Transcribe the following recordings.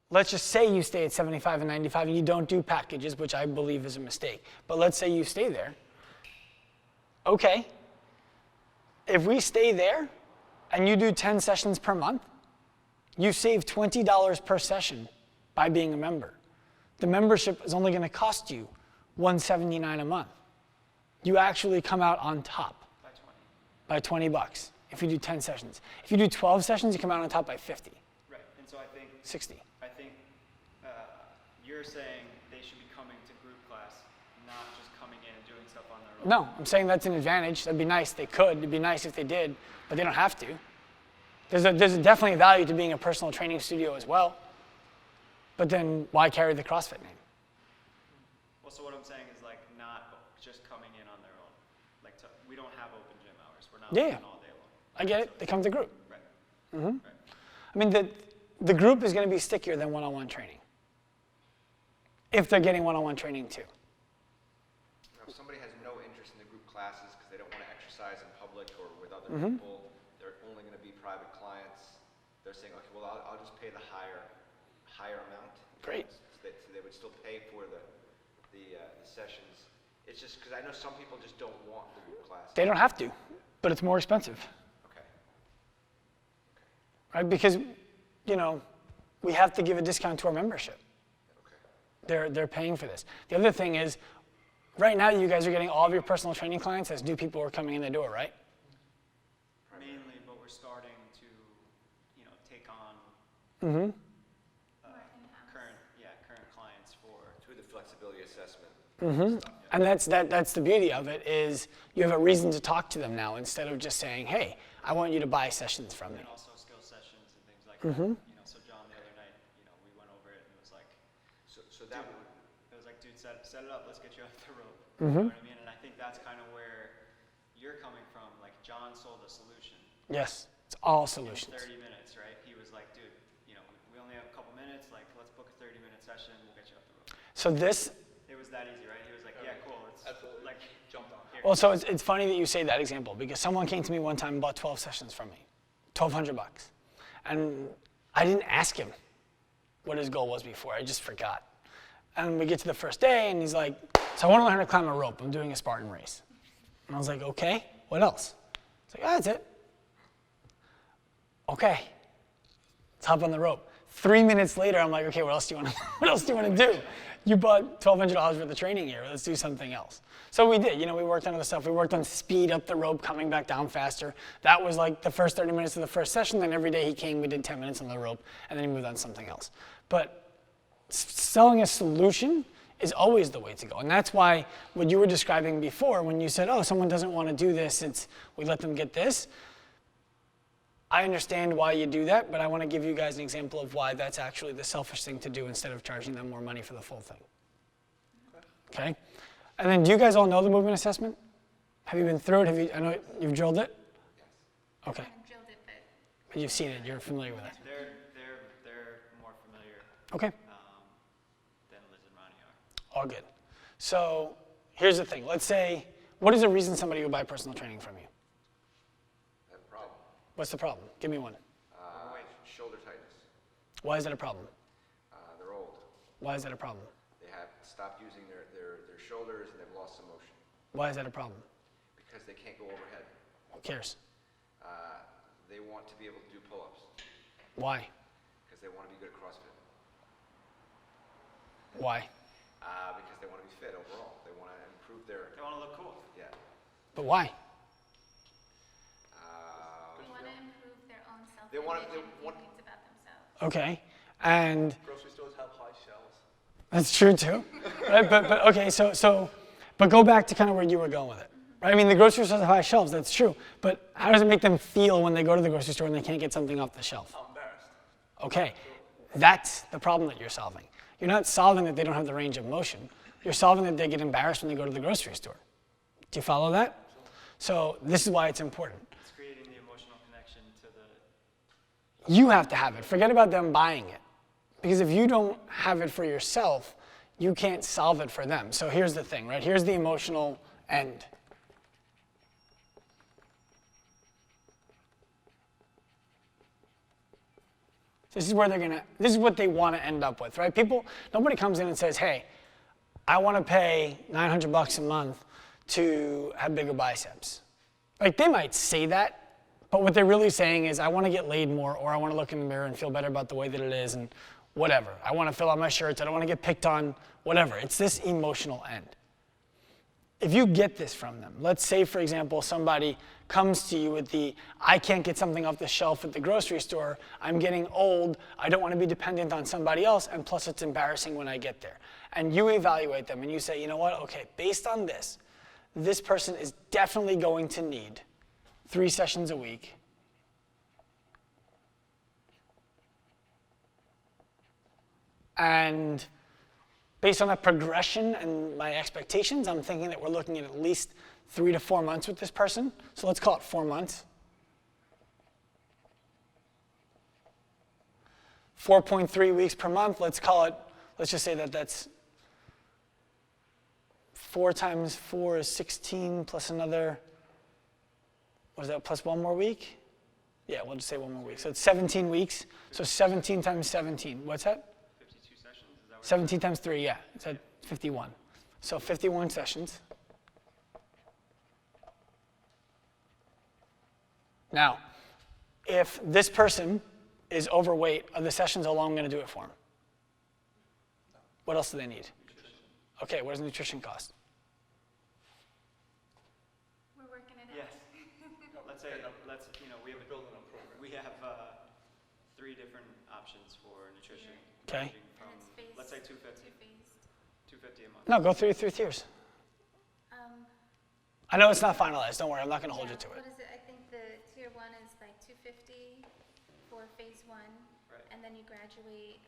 let's just say you stay at 75 and 95 and you don't do packages, which I believe is a mistake. But let's say you stay there. Okay. If we stay there and you do 10 sessions per month, you save $20 per session by being a member. The membership is only going to cost you $179 a month. You actually come out on top by 20 bucks if you do 10 sessions. If you do 12 sessions, you come out on top by 50. Right, and so I think 60. I think you're saying they should be coming to group class, not just coming in and doing stuff on their own. No, I'm saying that's an advantage. That'd be nice. They could. It'd be nice if they did, but they don't have to. There's definitely a value to being a personal training studio as well. But then why carry the CrossFit name? Well, so what I'm saying is like not just coming in on their own. Like we don't have open gym hours. We're not open all day long. I get it. They come to group. Right. Mm-hmm. Right. I mean, the group is going to be stickier than one-on-one training. If they're getting one-on-one training too. If somebody has no interest in the group classes because they don't want to exercise in public or with other people, they're only going to be private clients. They're saying, okay, well, I'll just pay the higher amount. Great. So they would still pay for the sessions. It's just because I know some people just don't want the group class. They don't have to, but it's more expensive. Okay. Right? Because, we have to give a discount to our membership. Okay. They're paying for this. The other thing is, right now you guys are getting all of your personal training clients as new people who are coming in the door, right? Mainly, but we're starting to, take on Mm-hmm. current clients through the flexibility assessment. Mm-hmm. Stuff, yeah. And that's the beauty of it is you have a reason to talk to them now instead of just saying, hey, I want you to buy sessions from me. and also skill sessions and things like Mm-hmm. that. So John, the other night, we went over it and it was like, So that would. it was like, dude, set it up. Let's get you off the rope. Mm-hmm. You know what I mean? And I think that's kind of where you're coming from. Like John sold a solution. Yes, it's all In solutions. 30 minutes, right? He was like, dude, we only have a couple minutes. Like, let's book a 30-minute session. We'll get you off the rope. So this, It was that easy, right? He was like, yeah, cool. Let's Absolutely. like Jumped on. here. well, so it's funny that you say that example because someone came to me one time and bought 12 sessions from me, $1,200. And I didn't ask him what his goal was before. I just forgot. And we get to the first day and he's like, so I want to learn how to climb a rope. I'm doing a Spartan race. And I was like, okay, what else? He's like, that's it. Okay, let's hop on the rope. 3 minutes later, I'm like, okay, what else do you want to do? You bought $1,200 worth of training here. Let's do something else. So we did. We worked on other stuff. We worked on speed up the rope, coming back down faster. That was like the first 30 minutes of the first session. Then every day he came, we did 10 minutes on the rope, and then he moved on to something else. But selling a solution is always the way to go. And that's why what you were describing before, when you said, oh, someone doesn't want to do this, we let them get this. I understand why you do that, but I want to give you guys an example of why that's actually the selfish thing to do instead of charging them more money for the full thing. Okay? And then do you guys all know the movement assessment? Have you been through it? I know you've drilled it? Yes. Okay. I haven't drilled it, But you've seen it. You're familiar with it. They're more familiar Okay. than Liz and Ronnie are. All good. So here's the thing. Let's say, what is a reason somebody would buy personal training from you? I have a problem. What's the problem? Give me one. Shoulder tightness. Why is that a problem? They're old. Why is that a problem? They have stopped using their shoulders and they've lost some motion Why is that a problem? because they can't go overhead. Who cares? They want to be able to do pull-ups Why? because they want to be good at CrossFit. Why? Because they want to be fit overall. They want to improve their, They want to look cool. yeah. But why? They want to improve their own They wanna- self-image they and want- feelings about themselves. Okay. And Grocery stores have high shelves. that's true too. Right? But okay, but go back to kind of where you were going with it. Right? I mean, the grocery stores have high shelves, that's true. But how does it make them feel when they go to the grocery store and they can't get something off the shelf? I'm embarrassed. Okay, that's the problem that you're solving. You're not solving that they don't have the range of motion. You're solving that they get embarrassed when they go to the grocery store. Do you follow that? So this is why it's important. It's creating the emotional connection to the. You have to have it. Forget about them buying it. Because if you don't have it for yourself, you can't solve it for them. So here's the thing, right? Here's the emotional end. This is what they want to end up with, right? Nobody comes in and says, hey, I want to pay $900 a month to have bigger biceps. Like, they might say that, but what they're really saying is, I want to get laid more, or I want to look in the mirror and feel better about the way that it is, and whatever. I want to fill out my shirts. I don't want to get picked on, whatever. It's this emotional end. If you get this from them, let's say, for example, somebody comes to you with I can't get something off the shelf at the grocery store, I'm getting old, I don't want to be dependent on somebody else, and plus it's embarrassing when I get there. And you evaluate them and you say, you know what, okay, based on this person is definitely going to need 3 sessions a week. And based on that progression and my expectations, I'm thinking that we're looking at least 3 to 4 months with this person. So let's call it 4 months. 4.3 weeks per month, let's just say that's 4 times 4 is 16 plus another, what is that, plus 1 more week? Yeah, we'll just say 1 more week. So it's 17 weeks. So 17 times 17, what's that? 52 sessions, is that what 17 times 3, yeah, it's at 51. So 51 sessions. Now, if this person is overweight, are the sessions how long I'm going to do it for them? What else do they need? Nutrition. Okay, what does nutrition cost? We're working it Yes. out. Let's say, we have 3 different options for nutrition. Okay. ranging And From, it's phased. let's say 250, Two-phased. 250 a month. No, go through 3 tiers. I know it's not finalized. Don't worry, I'm not going to hold you to it. What is it? I think the tier 1 is like 250 for phase 1. Right. And then you graduate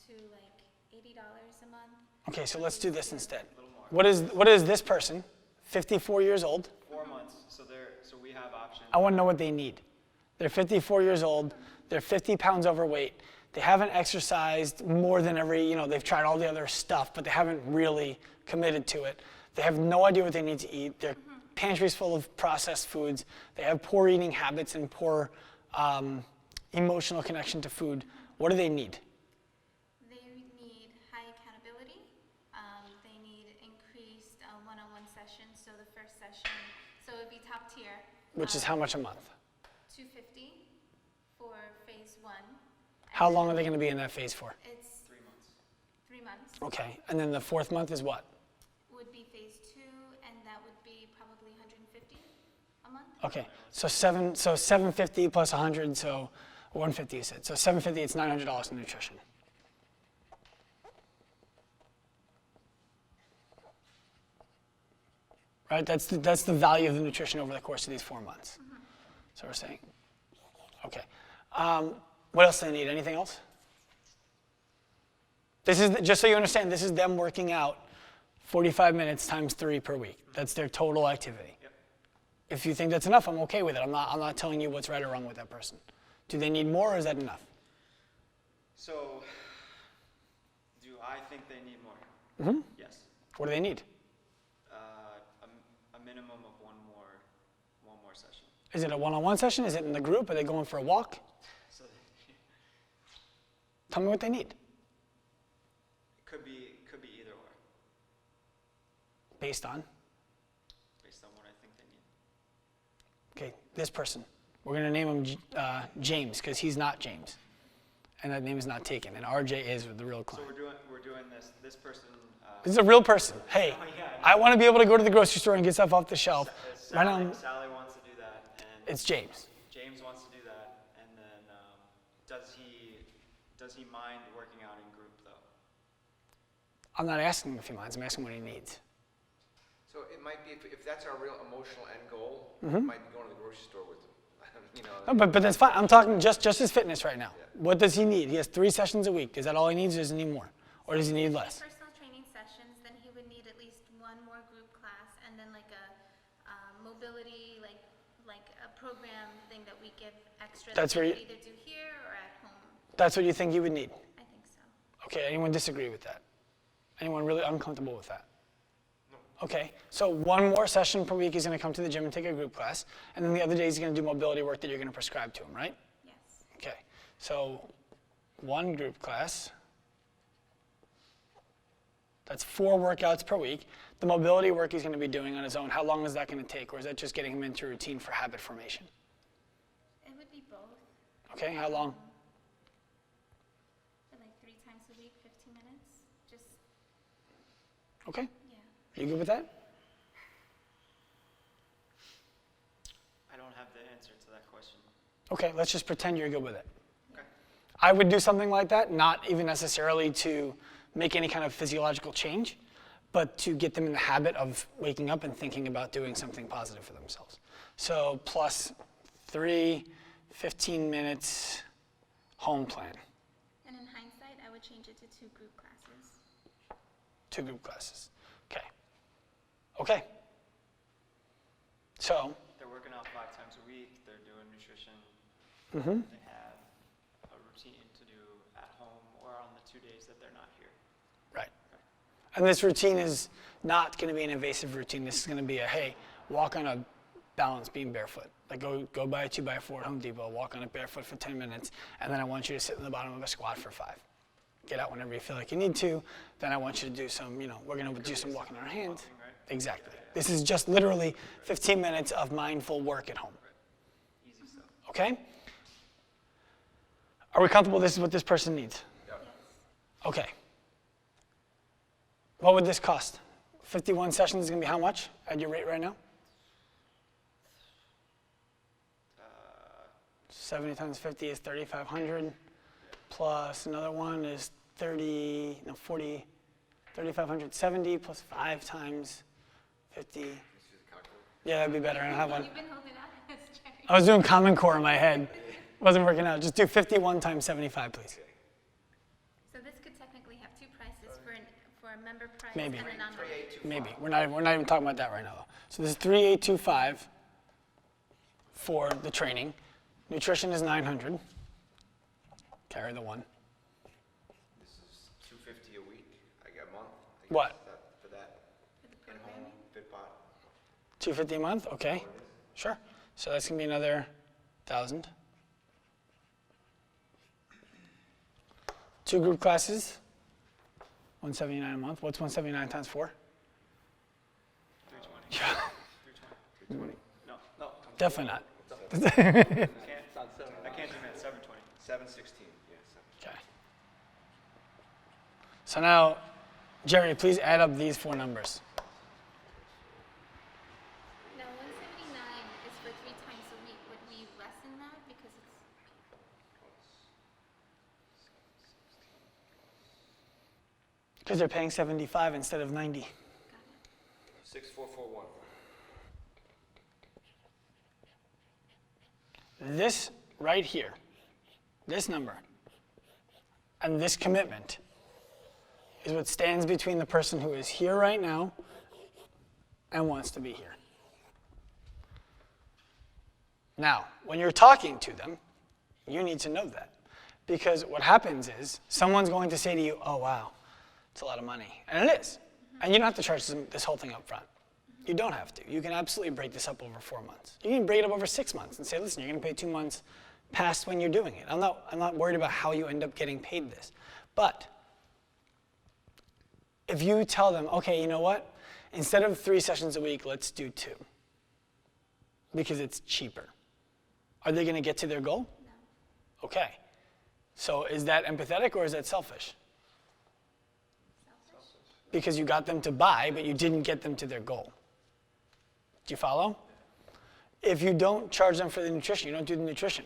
to like $80 a month. Okay, so let's do this instead. A little more. What is this person, 54 years old? 4 months. So we have options. I want to know what they need. They're 54 years old. They're 50 pounds overweight. They haven't exercised more than they've tried all the other stuff, but they haven't really committed to it. They have no idea what they need to eat. Their pantry's full of processed foods. They have poor eating habits and poor emotional connection to food. What do they need? They need high accountability. They need increased one-on-one sessions. So the first session, so it would be top tier. Which is how much a month? $250 for phase 1. How long are they going to be in that phase for? It's 3 months. 3 months. Okay, and then the 4th month is what? Would be phase 2, and that would be probably $150 a month. Okay, so 750 plus 100, so 150 you said. So 750, it's $900 in nutrition. Right, that's the value of the nutrition over the course of these 4 months. So we're saying, okay. What else do they need? Anything else? This is, just so you understand, this is them working out 45 minutes times 3 per week. That's their total activity. Yep. If you think that's enough, I'm okay with it. I'm not telling you what's right or wrong with that person. Do they need more, or is that enough? So, do I think they need more? Mm-hmm. Yes. What do they need? A minimum of one more session. Is it a one-on-one session? Is it in the group? Are they going for a walk? So Tell me what they need. could be either or, Based on? based on what I think they need. Okay, this person. We're going to name him James, because he's not James. And that name is not taken. And RJ is with the real So client. we're doing this person. This is a real person. Hey, Oh, yeah, I want to be able to go to the grocery store and get stuff off the shelf. Right now, Sally wants to do that, and it's James. James wants to do that, and then does he mind working out in group though? I'm not asking him if he minds. I'm asking what he needs. So it might be, if that's our real emotional end goal, Mm-hmm. it might be going to the grocery store with them. No, but that's fine. I'm talking just his fitness right now. What does he need? He has 3 sessions a week. Is that all he needs, or does he need more? Or does he need less? Personal training sessions, then he would need at least 1 more group class, and then like a mobility, like a program thing that we give extra. That's that where they you- could either do here or at home. That's what you think you would need? I think so. Okay, anyone disagree with that? Anyone really uncomfortable with that? Okay, so 1 more session per week he's going to come to the gym and take a group class, and then the other day he's going to do mobility work that you're going to prescribe to him, right? Yes. Okay, so one group class. That's 4 workouts per week. The mobility work he's going to be doing on his own, how long is that going to take? Or is that just getting him into routine for habit formation? It would be both. Okay, how long? For like 3 times a week, 15 minutes. Just, Okay, yeah. you good with that? I don't have the answer to that question. Okay, let's just pretend you're good with it. Okay. I would do something like that, not even necessarily to make any kind of physiological change, but to get them in the habit of waking up and thinking about doing something positive for themselves. So plus 3, 15 minutes home plan, And in hindsight, I would change it to 2 group classes. 2 group classes. Okay. Okay. So, They're working out 5 times a week. They're doing nutrition. mhm. They have a routine to do at home or on the 2 days that they're not here. Right. And this routine is not going to be an invasive routine. This is going to be a, hey, walk on a balance beam barefoot. Like go buy a 2x4 at Home Depot, walk on it barefoot for 10 minutes, and then I want you to sit in the bottom of a squat for 5. Get out whenever you feel like you need to. Then I want you to do some, we're going to do some walking on our hands. Exactly. This is just literally 15 minutes of mindful work at home. Easy stuff. Okay? Are we comfortable this is what this person needs? Yes. Okay. What would this cost? 51 sessions is going to be how much at your rate right now? 70 times 50 is 3,500. Plus another one is 3,570 plus 5 times 50. Yeah, that'd be better. I don't have one. You've been holding out as Jerry. I was doing Common Core in my head. Wasn't working out. Just do 51 times 75, please. So this could technically have 2 prices for a member price Maybe. and a non-member. Maybe. We're not even talking about that right now, though. So this is 3,825 for the training. Nutrition is 900. Carry the 1. This is $250 a week, like a month. I guess, What? For that For the in-home programming? FitBot. 250 a month? Okay. Sure. So that's going to be another 1,000. 2 group classes, 179 a month. What's 179 times 4? 320. Yeah. 320. No, Definitely not. I can't do math. 720. 716, yeah. Okay. So now, Jerry, please add up these 4 numbers. Now, 179 is for 3 times a week. Would we less than that because it's, Because they're paying 75 instead of 90. 6441. This right here, this number, and this commitment is what stands between the person who is here right now and wants to be here. Now, when you're talking to them, you need to know that. Because what happens is someone's going to say to you, oh, wow, it's a lot of money. And it is. And you don't have to charge them this whole thing up front. You don't have to. You can absolutely break this up over 4 months. You can break it up over 6 months and say, listen, you're going to pay 2 months past when you're doing it. I'm not worried about how you end up getting paid this. But if you tell them, okay, you know what? Instead of 3 sessions a week, let's do 2. Because it's cheaper. Are they going to get to their goal? no. Okay. So is that empathetic or is that selfish? Selfish? Because you got them to buy, but you didn't get them to their goal. Do you follow? If you don't charge them for the nutrition, you don't do the nutrition.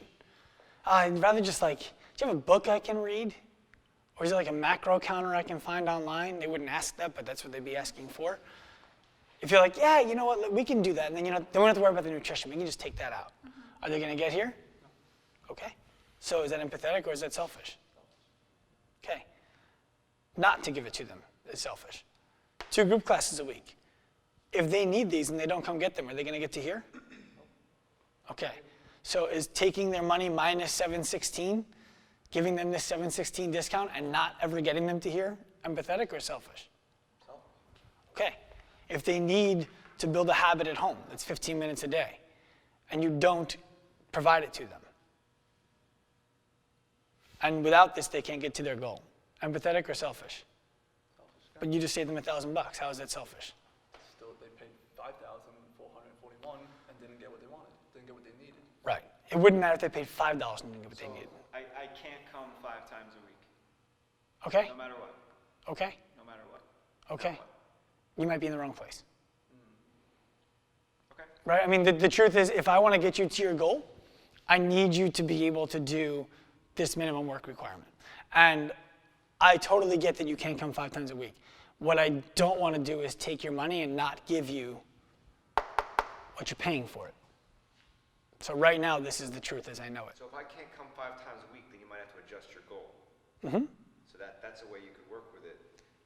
I'd rather just do you have a book I can read? Or is it like a macro counter I can find online? They wouldn't ask that, but that's what they'd be asking for. If you're like, yeah, you know what, we can do that, and then they don't have to worry about the nutrition. We can just take that out. Are they going to get here? Okay. So is that empathetic or is that selfish? Okay. Not to give it to them is selfish. 2 group classes a week. If they need these and they don't come get them, are they going to get to here? Okay. So is taking their money minus 716, giving them this 716 discount and not ever getting them to here, empathetic or selfish? Okay. If they need to build a habit at home, that's 15 minutes a day, and you don't provide it to them, And without this, they can't get to their goal. Empathetic or selfish? But you just saved them $1,000. How is that selfish? Still, they paid $5,441 and didn't get what they wanted, didn't get what they needed. Right. It wouldn't matter if they paid $5 and didn't get what they needed. I can't come 5 times a week, Okay? no matter what, Okay? no matter what. Okay. You might be in the wrong place. Okay. Right? I mean, the truth is, if I want to get you to your goal, I need you to be able to do this minimum work requirement. And I totally get that you can't come 5 times a week. What I don't want to do is take your money and not give you what you're paying for it. So right now, this is the truth as I know it. So if I can't come 5 times a week, then you might have to adjust your goal. Mm-hmm. So that's a way you could work with it.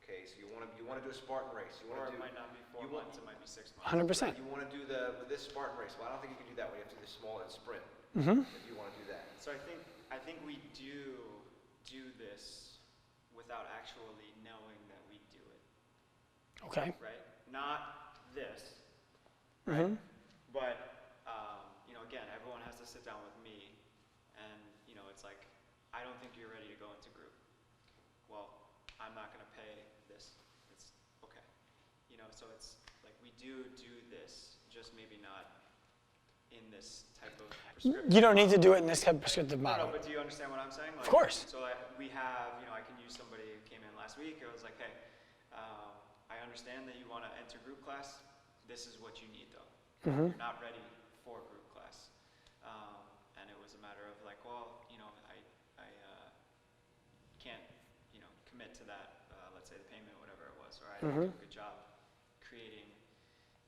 Okay, so you want to do a Spartan race. You Or want to it do, might not be 4 you want- months, it might be 6 months. 100%. You want to do this Spartan race. Well, I don't think you can do that when you have to do the small and sprint. Mm-hmm. If you want to do that. So I think we do this without actually knowing that we do it, Okay. right? Not this, Mm-hmm. but again, everyone has to sit down with me, and it's like, I don't think you're ready to go into group. Well, I'm not going to pay this. It's okay, So it's like we do this, just maybe not in this type of prescriptive. You don't need to do it in this type of prescriptive No, model. but do you understand what I'm saying? Like, Of course. So we have, I can use somebody who came in last week. It was like, hey, I understand that you want to enter group class. This is what you need, though. Mm-hmm. You're not ready for group class. And it was a matter of like, well, I can't, commit to that. Let's say the payment, whatever it was, or I didn't do a good job creating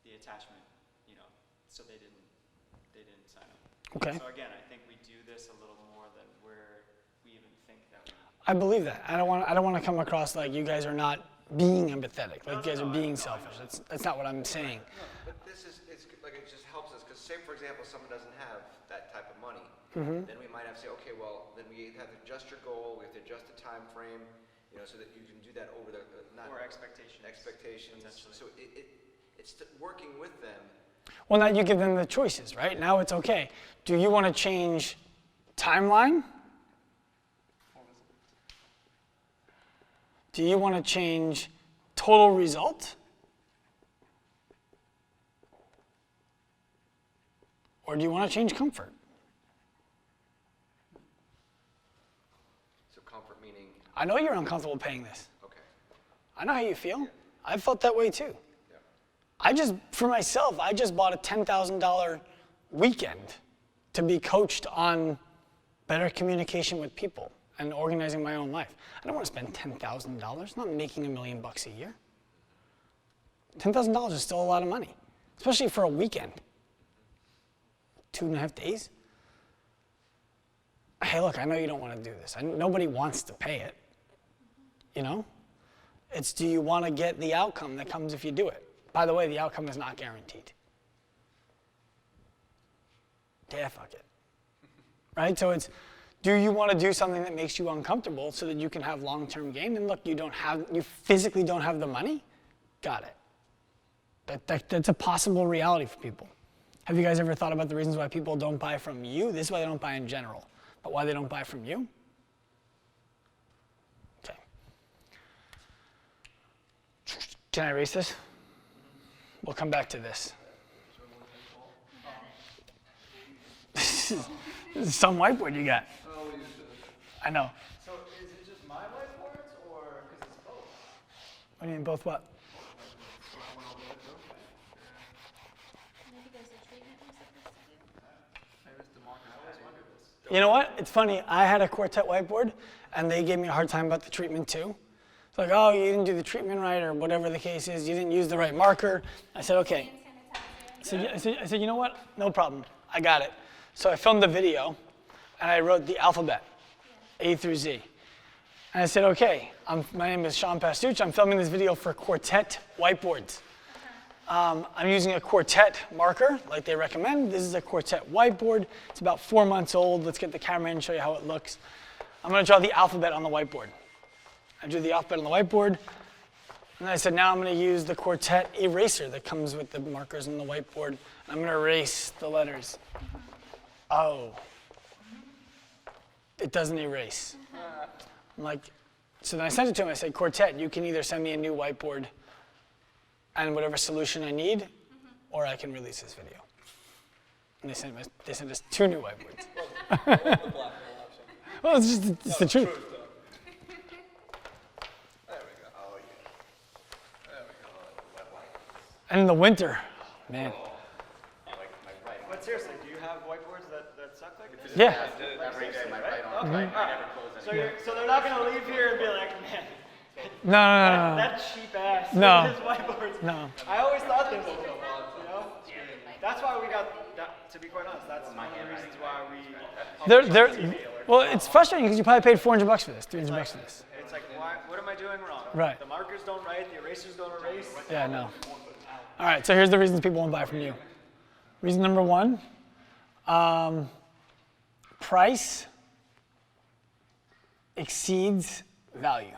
the attachment. So they didn't sign up. Okay. So again, I think we do this a little more than we even think that we. I believe that. I don't want to come across like you guys are not being empathetic, like you guys are being selfish. That's not what I'm saying. But it's like it just helps us because say for example someone doesn't have that type of money, then we might have to say okay, well then we have to adjust your goal, we have to adjust the time frame, so that you can do that over the not Or expectations. Expectations. So it's working with them. Well, now you give them the choices, right? Now it's okay. Do you want to change timeline? Do you want to change total result? Or do you want to change comfort? So comfort meaning I know you're uncomfortable paying this. okay. I know how you feel. I've felt that way too. For myself, I just bought a $10,000 weekend to be coached on better communication with people and organizing my own life. I don't want to spend $10,000. I'm not making $1 million a year. $10,000 is still a lot of money, especially for a weekend. 2.5 days. Hey, look, I know you don't want to do this. Nobody wants to pay it. It's do you want to get the outcome that comes if you do it? By the way, the outcome is not guaranteed. Yeah, fuck it. Right? So it's, do you want to do something that makes you uncomfortable so that you can have long-term gain? And look, you physically don't have the money? Got it. That's a possible reality for people. Have you guys ever thought about the reasons why people don't buy from you? This is why they don't buy in general. But why they don't buy from you? Okay. Can I erase this? We'll come back to this. This is some whiteboard you got. I know. So is it just my whiteboards or because it's both? What do you mean, both what? Maybe there's a treatment we're supposed to do. Maybe it's the market. I always wondered this. You know what? It's funny. I had a quartet whiteboard, and they gave me a hard time about the treatment too. It's like, oh, you didn't do the treatment right, or whatever the case is. You didn't use the right marker. I said, okay. I said, you know what? No problem. I got it. So I filmed the video, and I wrote the alphabet, A through Z. And I said, okay, my name is Sean Pastuch. I'm filming this video for Quartet whiteboards. I'm using a Quartet marker, like they recommend. This is a Quartet whiteboard. It's about 4 months old. Let's get the camera in and show you how it looks. I'm going to draw the alphabet on the whiteboard. I drew the alphabet on the whiteboard. And I said, now I'm going to use the Quartet eraser that comes with the markers on the whiteboard. I'm going to erase the letters. Oh. It doesn't erase. I'm like, so then I sent it to him. I said, Quartet, you can either send me a new whiteboard and whatever solution I need, or I can release this video. And they sent us 2 new whiteboards. The black hole option. Well, it's the truth. Truth, though. There we go. Oh, yeah. There we go. And in the winter, man. But seriously, do you have whiteboards that suck like this? Yeah. Every day, my right arm, Okay. I never close So, any. so they're not gonna leave here and be like, man, No. that cheap ass. No. His whiteboards. No. I always thought they were cool, you know? That's why we got, that, to be quite honest, that's one of the reasons why we. They're, well, it's frustrating because you probably paid $400 for this, $300 for this. It's like, why, what am I doing wrong? Right. The markers don't write, the erasers don't erase. Yeah, no. All right, so here's the reasons people won't buy from you. Reason number 1, price exceeds value.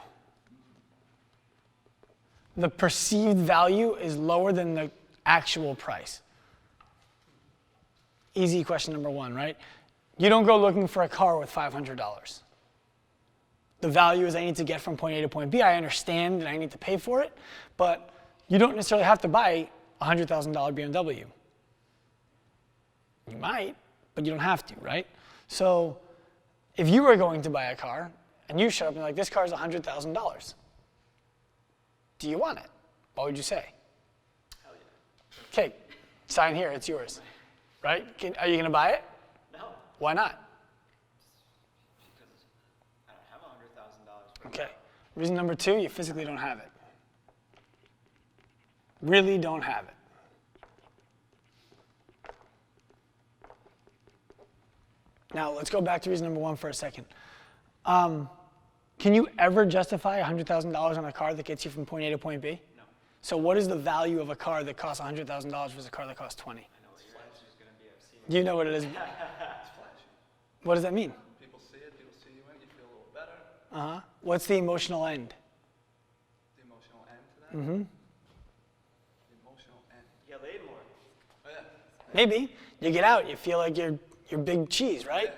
The perceived value is lower than the actual price. Easy question number 1, right? You don't go looking for a car with $500. The value is I need to get from point A to point B. I understand that I need to pay for it, but you don't necessarily have to buy a $100,000 BMW. You might, but you don't have to, right? So if you were going to buy a car and you show up and you're like, this car is $100,000, do you want it? What would you say? Hell yeah. Okay, sign here, it's yours, right? Are you gonna buy it? No, Why not? because I don't have $100,000. Okay. Reason number 2, you physically don't have it. Really don't have it. Now, let's go back to reason number 1 for a second. Can you ever justify $100,000 on a car that gets you from point A to point B? No. So what is the value of a car that costs $100,000 versus a car that costs 20? I know what your answer is gonna be. I've seen Do you know what it is? It's flashy. What does that mean? People see it, people see you in, you feel a little better. Uh-huh. What's the emotional end? The emotional end to that. Mm-hmm. The emotional end. You get laid more. Oh, yeah. Maybe. You get out, you feel like you're big cheese, right?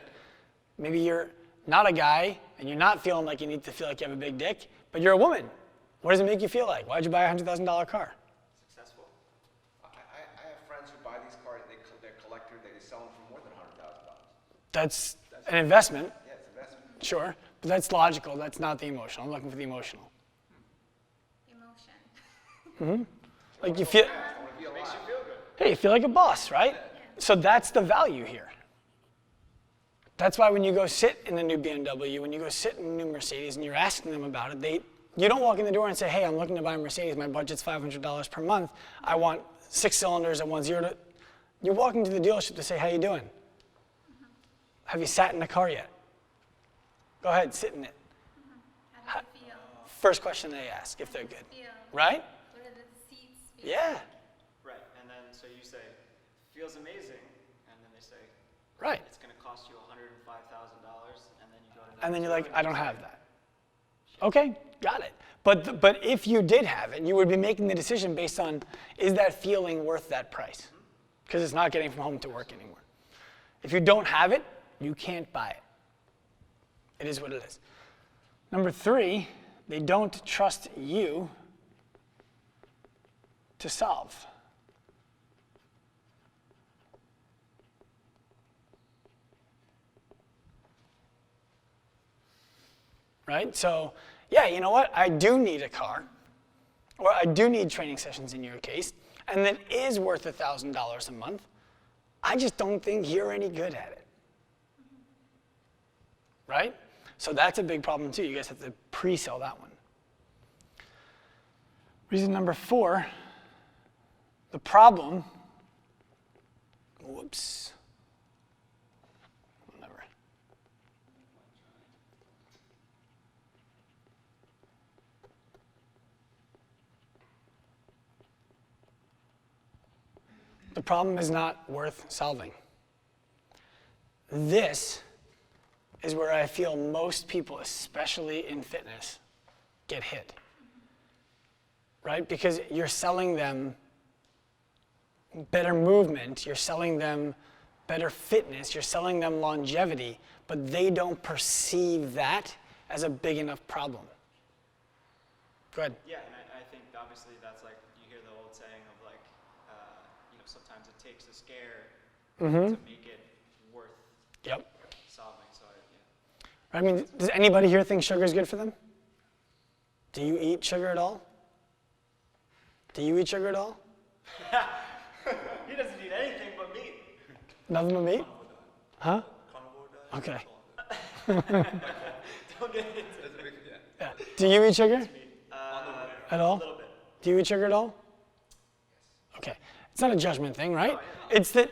Maybe you're not a guy and you're not feeling like you need to feel like you have a big dick, but you're a woman. What does it make you feel like? Why'd you buy a $100,000 car? Successful. I have friends who buy these cars, they're collectors, they sell them for more than $100,000. That's an investment, Yeah, it's investment. sure, but that's logical. That's not the emotional. I'm looking for the emotional. Emotion. Like you feel, Makes you feel good. hey, you feel like a boss, right? So that's the value here. That's why when you go sit in the new BMW, when you go sit in the new Mercedes and you're asking them about it, you don't walk in the door and say, hey, I'm looking to buy a Mercedes, my budget's $500 per month, I want 6 cylinders, I want 0 to... You're walking to the dealership to say, how you doing? Have you sat in the car yet? Go ahead, sit in it. How does it feel? First question they ask, if they're good, Feel. right? What do the seats feel? Yeah, Right, and then so you say, feels amazing, and then they say, right. it's gonna cost you $105,000, and then you go to. And then you're number like, two I and don't you have say, that. Okay, got it. But if you did have it, you would be making the decision based on, is that feeling worth that price? Because it's not getting from home to work anymore. If you don't have it, you can't buy it. It is what it is. Number 3, they don't trust you to solve. Right? So, yeah, you know what? I do need a car, or I do need training sessions in your case, and that is worth $1,000 a month. I just don't think you're any good at it. Right? So that's a big problem too. You guys have to pre-sell that one. Reason number 4, the problem, whoops, whatever. The problem is not worth solving. This is where I feel most people, especially in fitness, get hit. Right? Because you're selling them better movement, you're selling them better fitness, you're selling them longevity, but they don't perceive that as a big enough problem. Go ahead. Yeah, and I think obviously that's like, you hear the old saying of like, sometimes it takes a scare to make it worth Yep. solving. So yeah. I mean, does anybody here think sugar is good for them? Do you eat sugar at all? Do you eat sugar at all? He doesn't eat anything but meat. Nothing but meat? Huh? Carnivore diet. Okay. Don't get into it. Yeah. Do you eat sugar at all? A little bit. Do you eat sugar at all? Okay. It's not a judgment thing, right? It's that.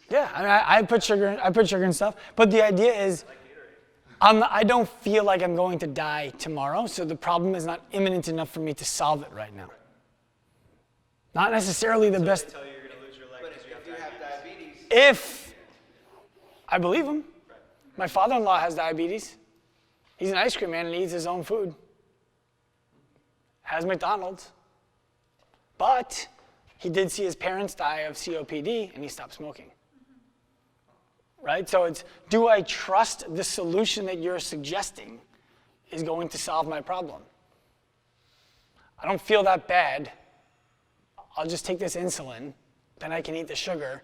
Yeah, I mean, I put sugar in stuff, but the idea is, I don't feel like I'm going to die tomorrow, so the problem is not imminent enough for me to solve it right now. Not necessarily the best. They tell you you're going to lose your leg But because if you you have have diabetes. diabetes, If I believe him. My father-in-law has diabetes. He's an ice cream man and he eats his own food. Has McDonald's. But he did see his parents die of COPD and he stopped smoking. Right? So it's, do I trust the solution that you're suggesting is going to solve my problem? I don't feel that bad. I'll just take this insulin, then I can eat the sugar.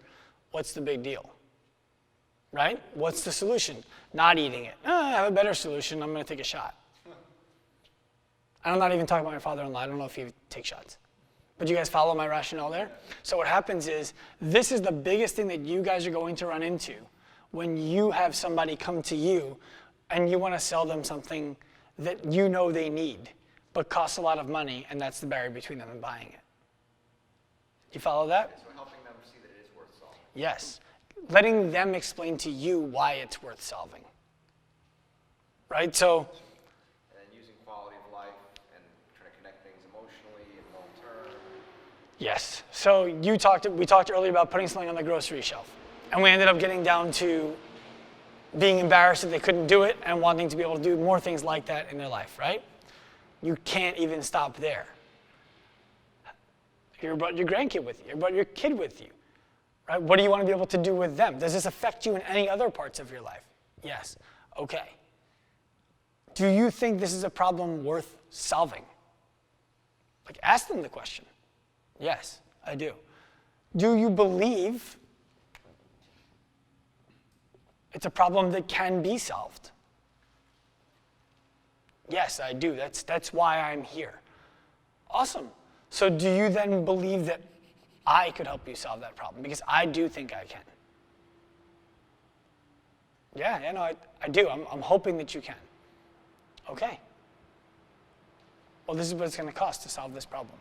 What's the big deal? Right? What's the solution? Not eating it. I have a better solution. I'm going to take a shot. And I'm not even talking about my father-in-law. I don't know if he takes shots. But you guys follow my rationale there? So what happens is, this is the biggest thing that you guys are going to run into when you have somebody come to you and you want to sell them something that you know they need, but costs a lot of money, and that's the barrier between them and buying it. You follow that? so helping them see that it is worth solving. Yes. Letting them explain to you why it's worth solving. Right? So, And then using quality of life and trying to connect things emotionally and long term. yes. So we talked earlier about putting something on the grocery shelf. And we ended up getting down to being embarrassed that they couldn't do it and wanting to be able to do more things like that in their life, right? You can't even stop there. You brought your grandkid with you. You brought your kid with you. Right? What do you want to be able to do with them? Does this affect you in any other parts of your life? Yes. Okay. Do you think this is a problem worth solving? Like, ask them the question. Yes, I do. Do you believe it's a problem that can be solved? Yes, I do. That's why I'm here. Awesome. So do you then believe that I could help you solve that problem? Because I do think I can. Yeah, no, I do. I'm hoping that you can. Okay. Well, this is what it's going to cost to solve this problem.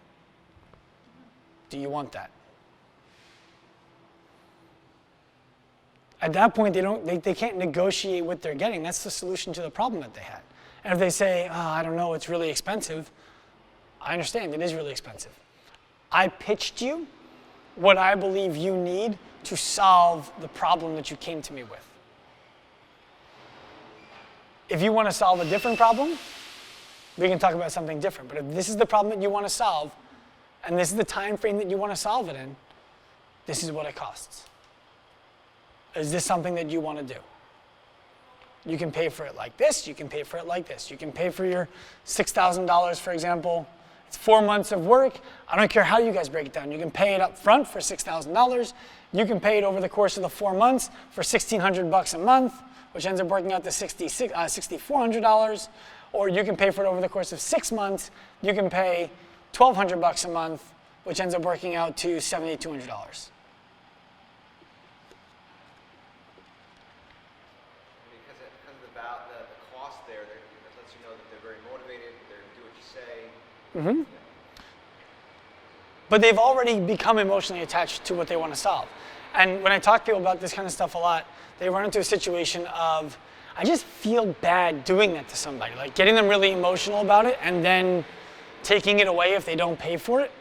Do you want that? At that point, they can't negotiate what they're getting. That's the solution to the problem that they had. And if they say, I don't know, it's really expensive, I understand, it is really expensive. I pitched you what I believe you need to solve the problem that you came to me with. If you want to solve a different problem, we can talk about something different. But if this is the problem that you want to solve, and this is the time frame that you want to solve it in, this is what it costs. Is this something that you want to do? You can pay for it like this, you can pay for it like this. You can pay for your $6,000, for example. It's 4 months of work. I don't care how you guys break it down. You can pay it up front for $6,000. You can pay it over the course of the 4 months for $1,600 a month, which ends up working out to $6,400. Or you can pay for it over the course of 6 months. You can pay $1,200 a month, which ends up working out to $7,200. Because of the cost there, that lets you know that they're very motivated, they're going to do what you say. Mm-hmm. But they've already become emotionally attached to what they want to solve. And when I talk to people about this kind of stuff a lot, they run into a situation of, I just feel bad doing that to somebody, like getting them really emotional about it and then taking it away if they don't pay for it.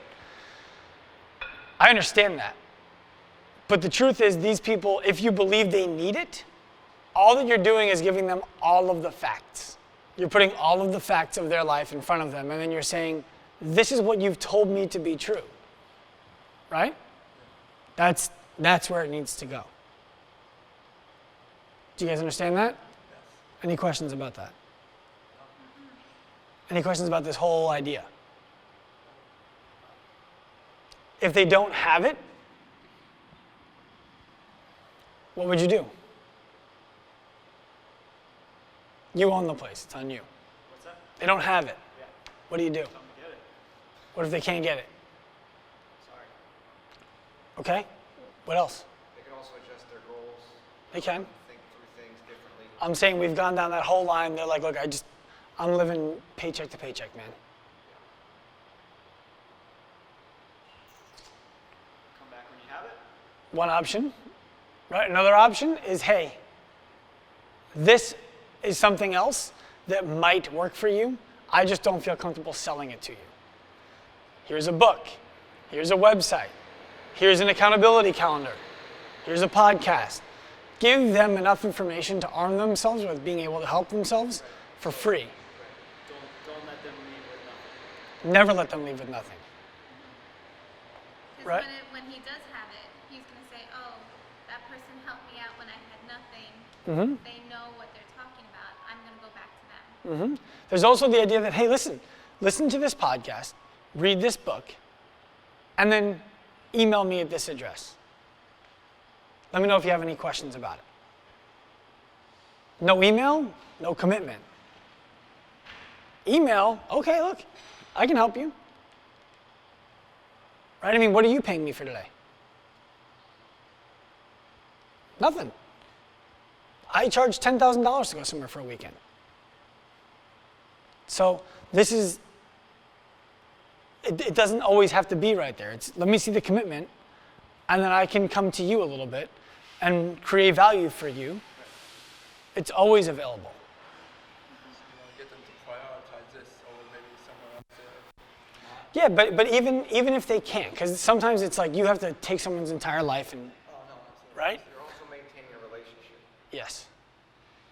I understand that. But the truth is, these people, if you believe they need it, all that you're doing is giving them all of the facts. You're putting all of the facts of their life in front of them, and then you're saying, this is what you've told me to be true. Right? That's where it needs to go. Do you guys understand that? Any questions about that? Any questions about this whole idea? If they don't have it, what would you do? You own the place. It's on you. What's that? They don't have it. Yeah. What do you do? Come and get it. What if they can't get it? Sorry. Okay? What else? They can also adjust their goals, They can. think through things differently. I'm saying we've gone down that whole line. They're like, look, I'm living paycheck to paycheck, man. Come back when you have it. One option, right? Another option is, hey, this is something else that might work for you. I just don't feel comfortable selling it to you. Here's a book. Here's a website. Here's an accountability calendar. Here's a podcast. Give them enough information to arm themselves with being able to help themselves for free. Don't let them leave with nothing. Never let them leave with nothing. Because Right. when he does have it, he's going to say, oh, that person helped me out when I had nothing. Mm-hmm. They know what they're talking about. I'm going to go back to them. There's also the idea that, hey, listen to this podcast, read this book, and then email me at this address. Let me know if you have any questions about it. No email, no commitment. Email, okay, look, I can help you. Right? I mean, what are you paying me for today? Nothing. I charge $10,000 to go somewhere for a weekend. So this is, it doesn't always have to be right there. It's, let me see the commitment, and then I can come to you a little bit and create value for you. It's always available. You want to get them to prioritize this over maybe somewhere else. Yeah, but even if they can't, because sometimes it's like you have to take someone's entire life and, Oh, no, absolutely. right? You're also maintaining a relationship. Yes.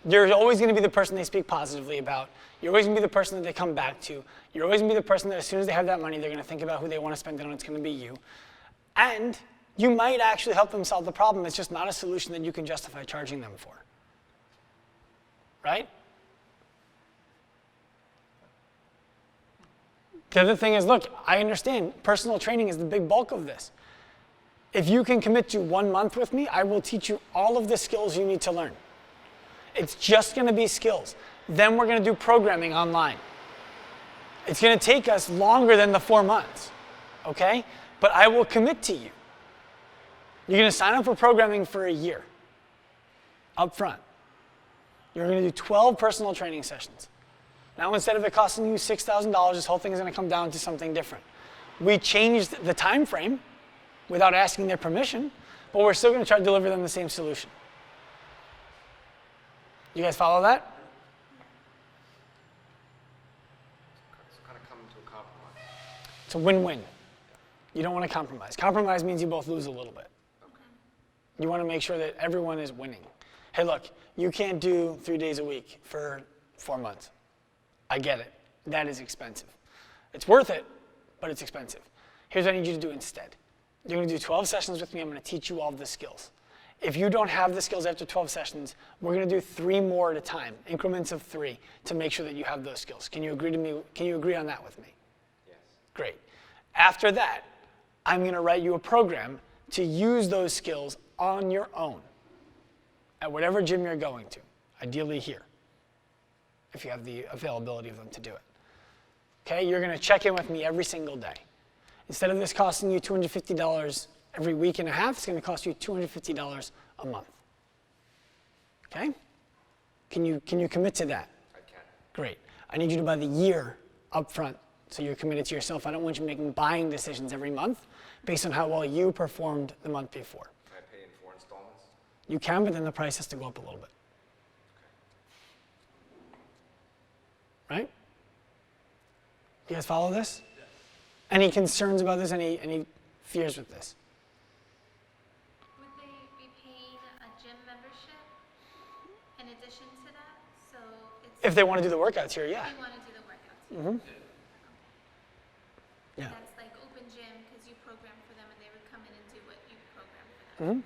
You're always going to be the person they speak positively about. You're always going to be the person that they come back to. You're always going to be the person that as soon as they have that money, they're going to think about who they want to spend it on. It's going to be you. And you might actually help them solve the problem. It's just not a solution that you can justify charging them for. Right? The other thing is, look, I understand personal training is the big bulk of this. If you can commit to 1 month with me, I will teach you all of the skills you need to learn. It's just going to be skills. Then we're going to do programming online. It's going to take us longer than the 4 months, okay? But I will commit to you. You're going to sign up for programming for a year, up front. You're going to do 12 personal training sessions. Now, instead of it costing you $6,000, this whole thing is going to come down to something different. We changed the time frame without asking their permission, but we're still going to try to deliver them the same solution. You guys follow that? So kind of coming to a compromise. It's a win-win. You don't want to compromise. Compromise means you both lose a little bit. You want to make sure that everyone is winning. Hey, look, you can't do 3 days a week for 4 months. I get it. That is expensive. It's worth it, but it's expensive. Here's what I need you to do instead. You're going to do 12 sessions with me. I'm going to teach you all the skills. If you don't have the skills after 12 sessions, we're going to do 3 more at a time, increments of 3, to make sure that you have those skills. Can you agree to me? Can you agree on that with me? Yes. Great. After that, I'm going to write you a program to use those skills on your own at whatever gym you're going to, ideally here, if you have the availability of them to do it. Okay, you're going to check in with me every single day. Instead of this costing you $250 every week and a half, it's going to cost you $250 a month. Okay? Can you commit to that? I can. Great. I need you to buy the year up front, so you're committed to yourself. I don't want you making buying decisions every month based on how well you performed the month before. Can I pay in 4 installments? You can, but then the price has to go up a little bit. Right? You guys follow this? Yes. Any concerns about this? Any fears with this? Would they be paying a gym membership in addition to that? So it's If they want to do the workouts here, yeah. if you want to do the workouts. Yeah. That's like open gym because you program for them and they would come in and do what you program for them.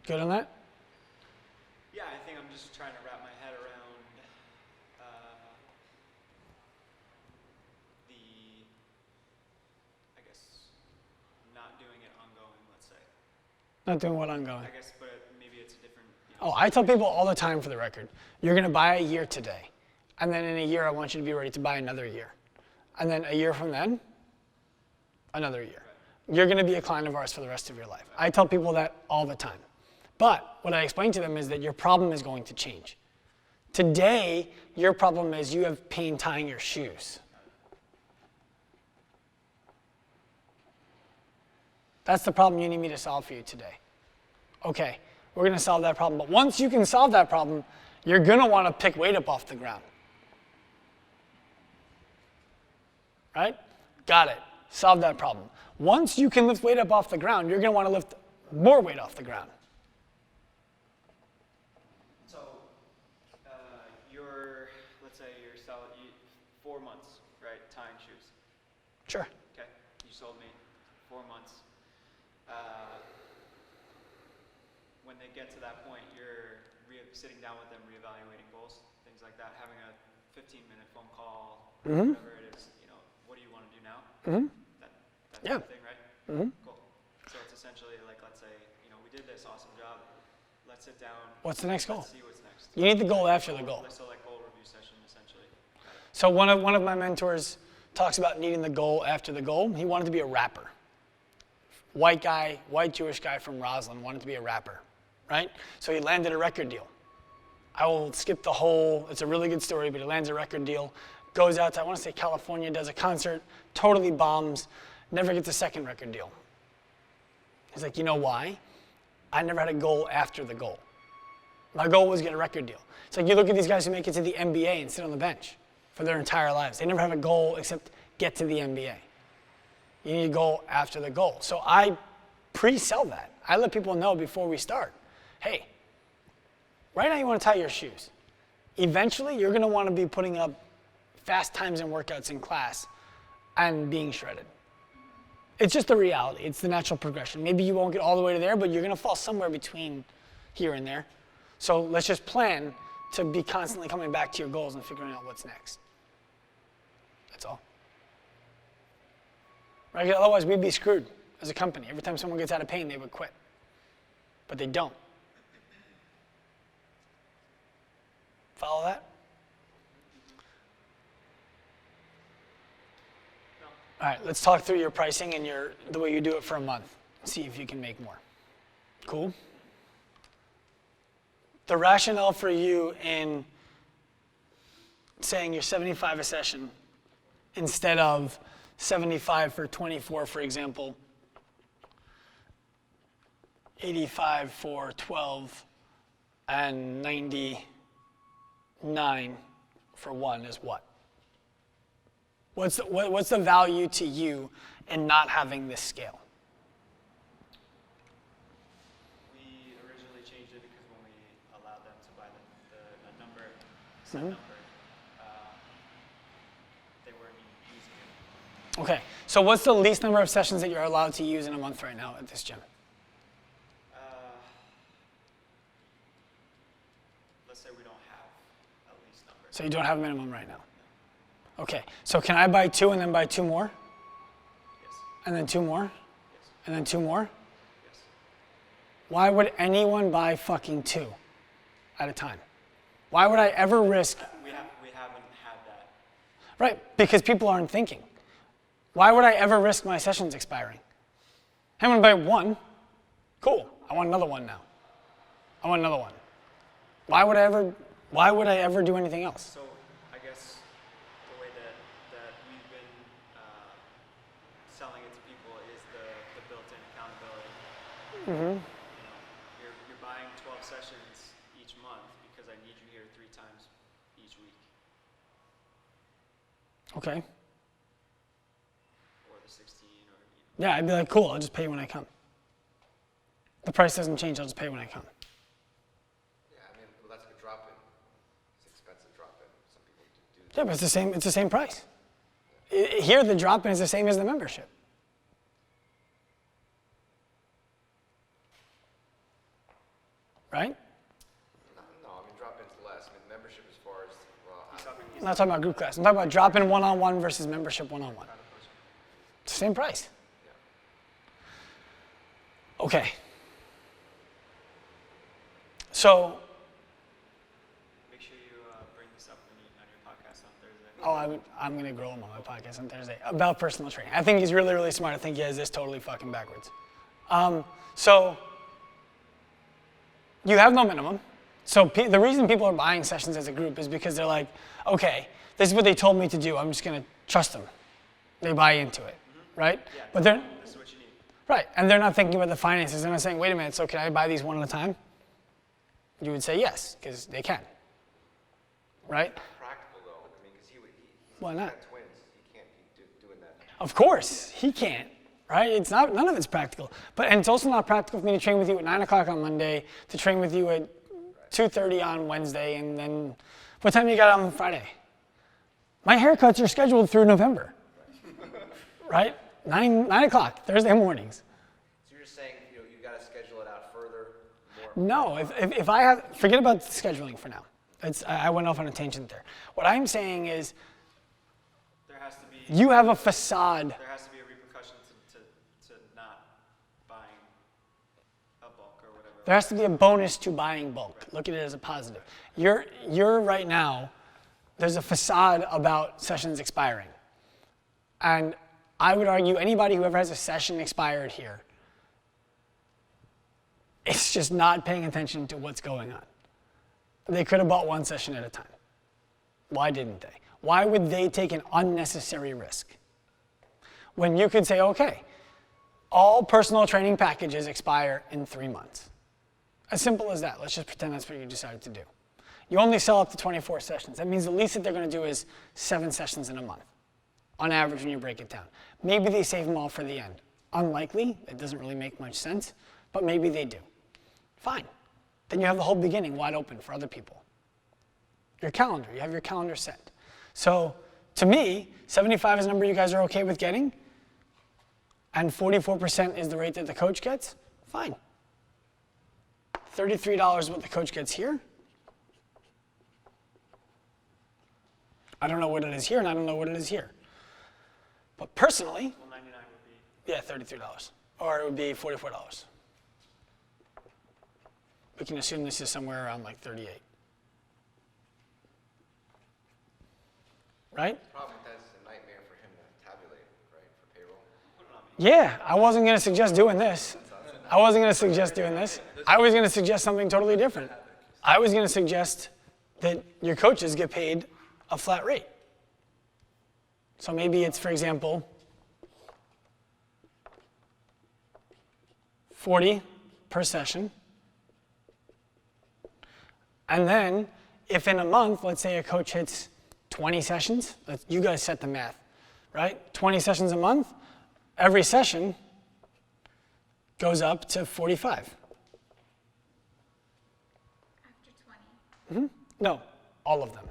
Good on that? just trying to wrap my head around the, I guess, not doing it ongoing, let's say. Not doing what ongoing. I guess, but maybe it's a different, you know, Oh, I tell people all the time, for the record, you're going to buy a year today. And then in a year, I want you to be ready to buy another year. And then a year from then, another year. You're going to be a client of ours for the rest of your life. I tell people that all the time. But what I explain to them is that your problem is going to change. Today, your problem is you have pain tying your shoes. That's the problem you need me to solve for you today. Okay, we're going to solve that problem. But once you can solve that problem, you're going to want to pick weight up off the ground. Right? Got it. Solve that problem. Once you can lift weight up off the ground, you're going to want to lift more weight off the ground. so let's say you're selling 4 months, right, tying shoes. Sure. Okay, you sold me 4 months. When they get to that point, you're sitting down with them, reevaluating goals, things like that, having a 15-minute phone call, whatever it is. You know, what do you want to do now? That Yeah. kind of thing, right? Cool. So it's essentially like, let's say, you know, we did this awesome job. Let's sit down. What's the next goal? Let's see what's next. You need the goal after the goal. So like goal review session, essentially. So one of my mentors talks about needing the goal after the goal. He wanted to be a rapper. White guy, white Jewish guy from Roslyn, wanted to be a rapper, right? So he landed a record deal. I will skip the whole, it's a really good story, but he lands a record deal, goes out to, I want to say California, does a concert, totally bombs, never gets a second record deal. He's like, you know why? I never had a goal after the goal. My goal was to get a record deal. It's like you look at these guys who make it to the NBA and sit on the bench for their entire lives. They never have a goal except get to the NBA. You need a goal after the goal. So I pre-sell that. I let people know before we start, hey, right now you want to tie your shoes. Eventually, you're going to want to be putting up fast times and workouts in class and being shredded. It's just the reality. It's the natural progression. Maybe you won't get all the way to there, but you're going to fall somewhere between here and there. So let's just plan to be constantly coming back to your goals and figuring out what's next. That's all. Right? Otherwise, we'd be screwed as a company. Every time someone gets out of pain, they would quit. But they don't. Follow that? All right, let's talk through your pricing and the way you do it for a month. See if you can make more. Cool? The rationale for you in saying you're 75 a session instead of 75 for 24, for example, 85 for 12, and 99 for 1 is what? What's the value to you in not having this scale? We originally changed it because when we allowed them to buy a number, set number, they weren't using it. Okay, so what's the least number of sessions that you're allowed to use in a month right now at this gym? Let's say we don't have a least number. So you don't have a minimum right now. Okay, so can I buy 2 and then buy 2 more? Yes. And then 2 more? Yes. And then 2 more? Yes. Why would anyone buy fucking 2 at a time? Why would I ever risk? We haven't had that. Right, because people aren't thinking. Why would I ever risk my sessions expiring? I'm gonna buy 1. Cool, I want another one now. I want another one. Why would I ever do anything else? So I guess the way that we've been selling it to people is the built-in accountability. You know, you're buying 12 sessions each month because I need you here 3 times each week, Okay. or the 16, or you know. Yeah, I'd be like, cool, I'll just pay you when I come. The price doesn't change, I'll just pay when I come. Yeah, I mean, well, that's like a drop-in. It's an expensive drop-in. Some people do Yeah, but it's the same price. Here, the drop-in is the same as the membership. Right? No, I mean, drop-in I'm not talking about group class. I'm talking about drop-in one-on-one versus membership one-on-one. It's the same price. Okay. So, Make sure you bring this up on your podcast on Thursday. I'm going to grill him on my podcast on Thursday about personal training. I think he's really, really smart. I think he has this totally fucking backwards. So, you have no minimum. So the reason people are buying sessions as a group is because they're like, okay, this is what they told me to do. I'm just going to trust them. They buy into it, right? Yeah, But they're this is what you need. right, and they're not thinking about the finances. They're not saying, wait a minute, so can I buy these one at a time? You would say yes, because they can, right? Practical though, I mean, because he's Why not? got twins, he can't be doing that. Of course, he can't, right? It's not, none of it's practical. And it's also not practical for me to train with you at 9 o'clock on Monday, to train with you at 2:30 on Wednesday, and then what time you got on Friday? My haircuts are scheduled through November, right? 9 o'clock, Thursday mornings. So you're just saying, you got to schedule it out further, more. No, if I have, forget about scheduling for now. I went off on a tangent there. What I'm saying is, There has to be you have a facade. there has to be a repercussion to not buying a bulk or whatever. There has to be a bonus to buying bulk. Look at it as a positive. You're right now, there's a facade about sessions expiring. And I would argue anybody who ever has a session expired here is just not paying attention to what's going on. They could have bought one session at a time. Why didn't they? Why would they take an unnecessary risk? When you could say, okay, all personal training packages expire in 3 months. As simple as that. Let's just pretend that's what you decided to do. You only sell up to 24 sessions. That means the least that they're going to do is 7 sessions in a month, on average when you break it down. Maybe they save them all for the end. Unlikely. It doesn't really make much sense, but maybe they do. Fine. Then you have the whole beginning wide open for other people. Your calendar. You have your calendar set. So to me, 75 is a number you guys are okay with getting, and 44% is the rate that the coach gets. Fine. $33 is what the coach gets here. I don't know what it is here, and I don't know what it is here. But personally, Well, 99 would be. yeah, $33. Or it would be $44. We can assume this is somewhere around like 38. Right? The problem with that is it's a nightmare for him to tabulate, right, for payroll. Yeah, I wasn't going to suggest doing this. I was going to suggest something totally different. I was going to suggest that your coaches get paid a flat rate. So maybe it's, for example, $40 per session. And then if in a month, let's say a coach hits 20 sessions, you guys set the math, right? 20 sessions a month, every session goes up to 45. After 20. No, all of them.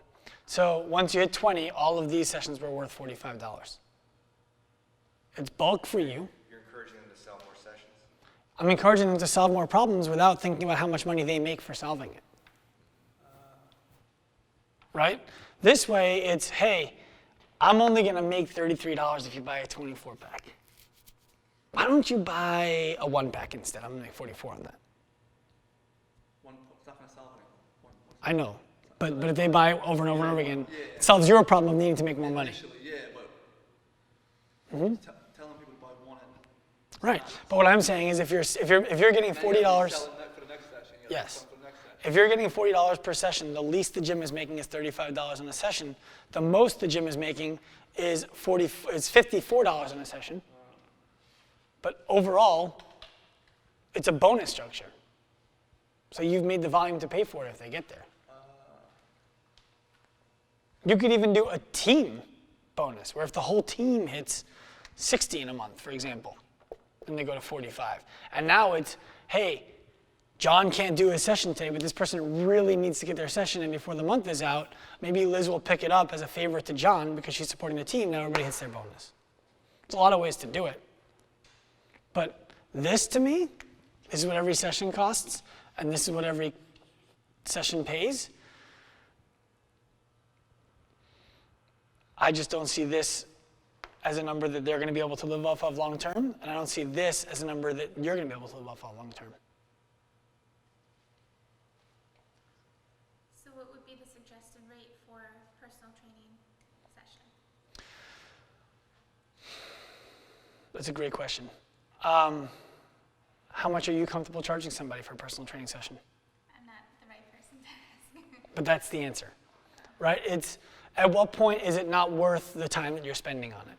So once you hit 20, all of these sessions were worth $45. It's bulk for you. You're encouraging them to sell more sessions. I'm encouraging them to solve more problems without thinking about how much money they make for solving it. Right? This way, it's, hey, I'm only going to make $33 if you buy a 24-pack. Why don't you buy a 1-pack instead? I'm going to make 44 on that. It's not going to solve anything. I know. But if they buy over and over and over again, it solves your problem of needing to make more money. Initially, yeah, but telling people to buy one and Right. But what I'm saying is if you're getting $40, for the next session. yes. For the next session. If you're getting $40 per session, the least the gym is making is $35 in a session. The most the gym is making is $54 in a session. But overall, it's a bonus structure. So you've made the volume to pay for it if they get there. You could even do a team bonus, where if the whole team hits 60 in a month, for example, then they go to 45. And now it's, hey, John can't do his session today, but this person really needs to get their session in before the month is out. Maybe Liz will pick it up as a favor to John because she's supporting the team. Now everybody hits their bonus. There's a lot of ways to do it. But this, to me, this is what every session costs, and this is what every session pays. I just don't see this as a number that they're going to be able to live off of long term, and I don't see this as a number that you're going to be able to live off of long term. So what would be the suggested rate for personal training session? That's a great question. How much are you comfortable charging somebody for a personal training session? I'm not the right person to ask. But that's the answer, right? It's at what point is it not worth the time that you're spending on it?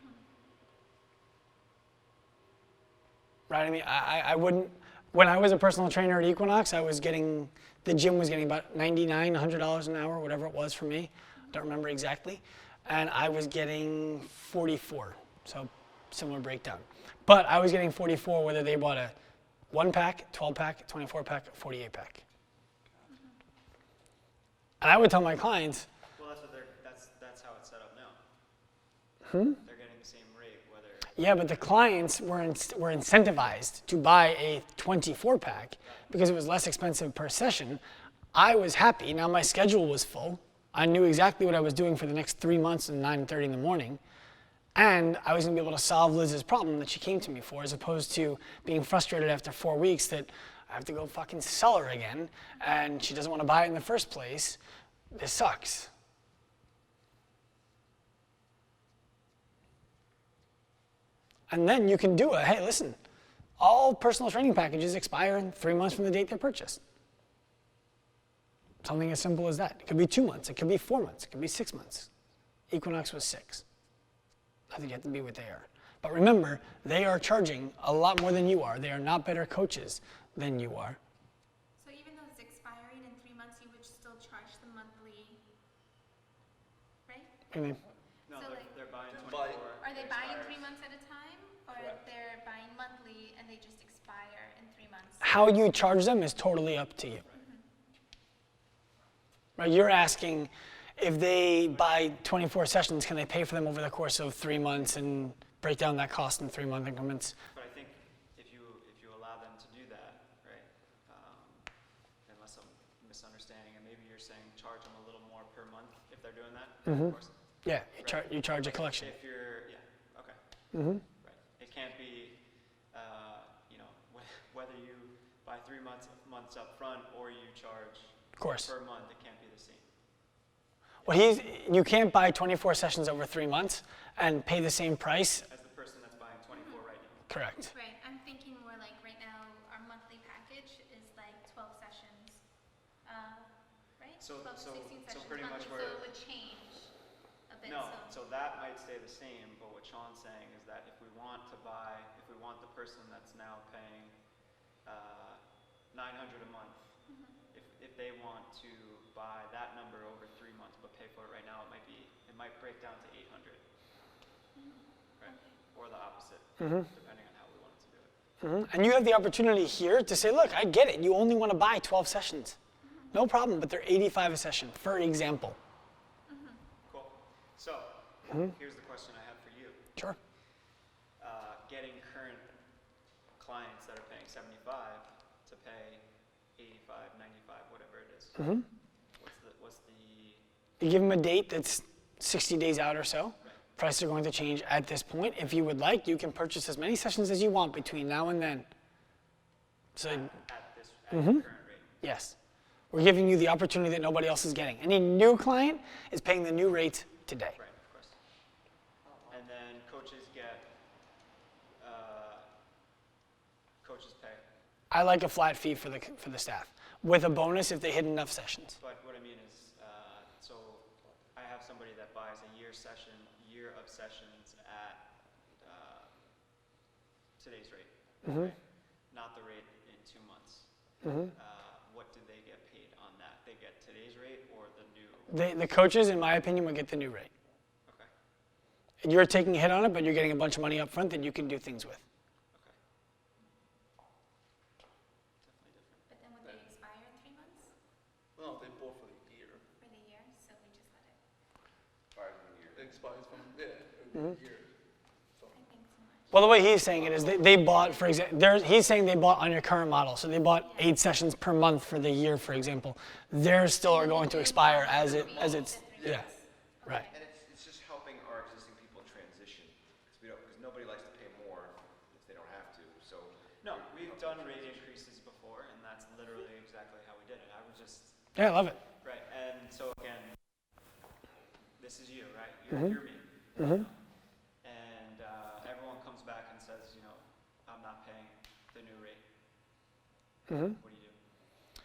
Right? I mean, I wouldn't. When I was a personal trainer at Equinox, the gym was getting about $99, $100 an hour, whatever it was for me. Don't remember exactly, and I was getting 44. So similar breakdown. But I was getting 44 whether they bought a 1-pack, 12-pack, 24-pack, 48-pack. And I would tell my clients, Well, that's how it's set up now. They're getting the same rate whether. yeah, but the clients were incentivized to buy a 24-pack because it was less expensive per session. I was happy. Now my schedule was full. I knew exactly what I was doing for the next 3 months at 9:30 in the morning. And I was going to be able to solve Liz's problem that she came to me for, as opposed to being frustrated after 4 weeks that I have to go fucking sell her again, and she doesn't want to buy it in the first place. This sucks. And then you can do hey, listen, all personal training packages expire in 3 months from the date they're purchased. Something as simple as that. It could be 2 months, it could be 4 months, it could be 6 months. Equinox was 6. I think you have to be what they are. But remember, they are charging a lot more than you are. They are not better coaches than you are. So even though it's expiring in 3 months, you would still charge the monthly, right? I mean, No, So, they're buying buy- 24. Are they it buying expires. 3 months at a time? Or Correct. they're buying monthly and they just expire in 3 months? how you charge them is totally up to you. Right? You're asking if they buy 24 sessions, can they pay for them over the course of 3 months and break down that cost in 3-month increments? But I think if you allow them to do that, right, unless I'm misunderstanding, and maybe you're saying charge them a little more per month if they're doing that, of course. Yeah, you charge a collection. If you're, yeah, okay. Right. It can't be, whether you buy 3 months up front or you charge Of course. per month, it can't be the same. Well, you can't buy 24 sessions over 3 months and pay the same price. As the person that's buying 24 right now. Correct. Right, I'm thinking more like right now, our monthly package is like 12 sessions, right? So- 12 to so- 16 so sessions pretty much monthly, where- so it would change a bit, No, so. so that might stay the same, but what Sean's saying is that if we want the person that's now paying 900 a month, if they want to buy that number over 3 months but pay for it right now, it might break down to 800, right? Or the opposite, depending on how we want to do it. And you have the opportunity here to say, look, I get it. You only want to buy 12 sessions. No problem, but they're 85 a session, for example. Cool. So, here's the question I have for you. Sure. Getting current clients that are paying 75 to pay 85, 95, whatever it is. What's the You give them a date that's 60 days out or so. Prices are going to change at this point. If you would like, you can purchase as many sessions as you want between now and then. So, at the current rate? yes. We're giving you the opportunity that nobody else is getting. Any new client is paying the new rate today. Right, of course. And then coaches pay. I like a flat fee for the staff, with a bonus if they hit enough sessions. But what I mean is, so I have somebody that buys a year of sessions at today's rate, right? Not the rate in 2 months. What do they get paid on that? They get today's rate or the new? The coaches, in my opinion, would get the new rate. Okay. And you're taking a hit on it, but you're getting a bunch of money up front that you can do things with. Okay. Definitely different. But then would they expire in 3 months No, they bought for the year. for the year, so we just let it, It expires from, a year. So, I think so much. Well, the way he's saying it is they bought, for example, he's saying they bought on your current model. So they bought 8 sessions per month for the year, for example. Theirs still are going to expire as it's, yeah, right. And it's just helping our Yeah, I love it. Right, and so again, this is you, right? You're me. And everyone comes back and says, I'm not paying the new rate. What do you do?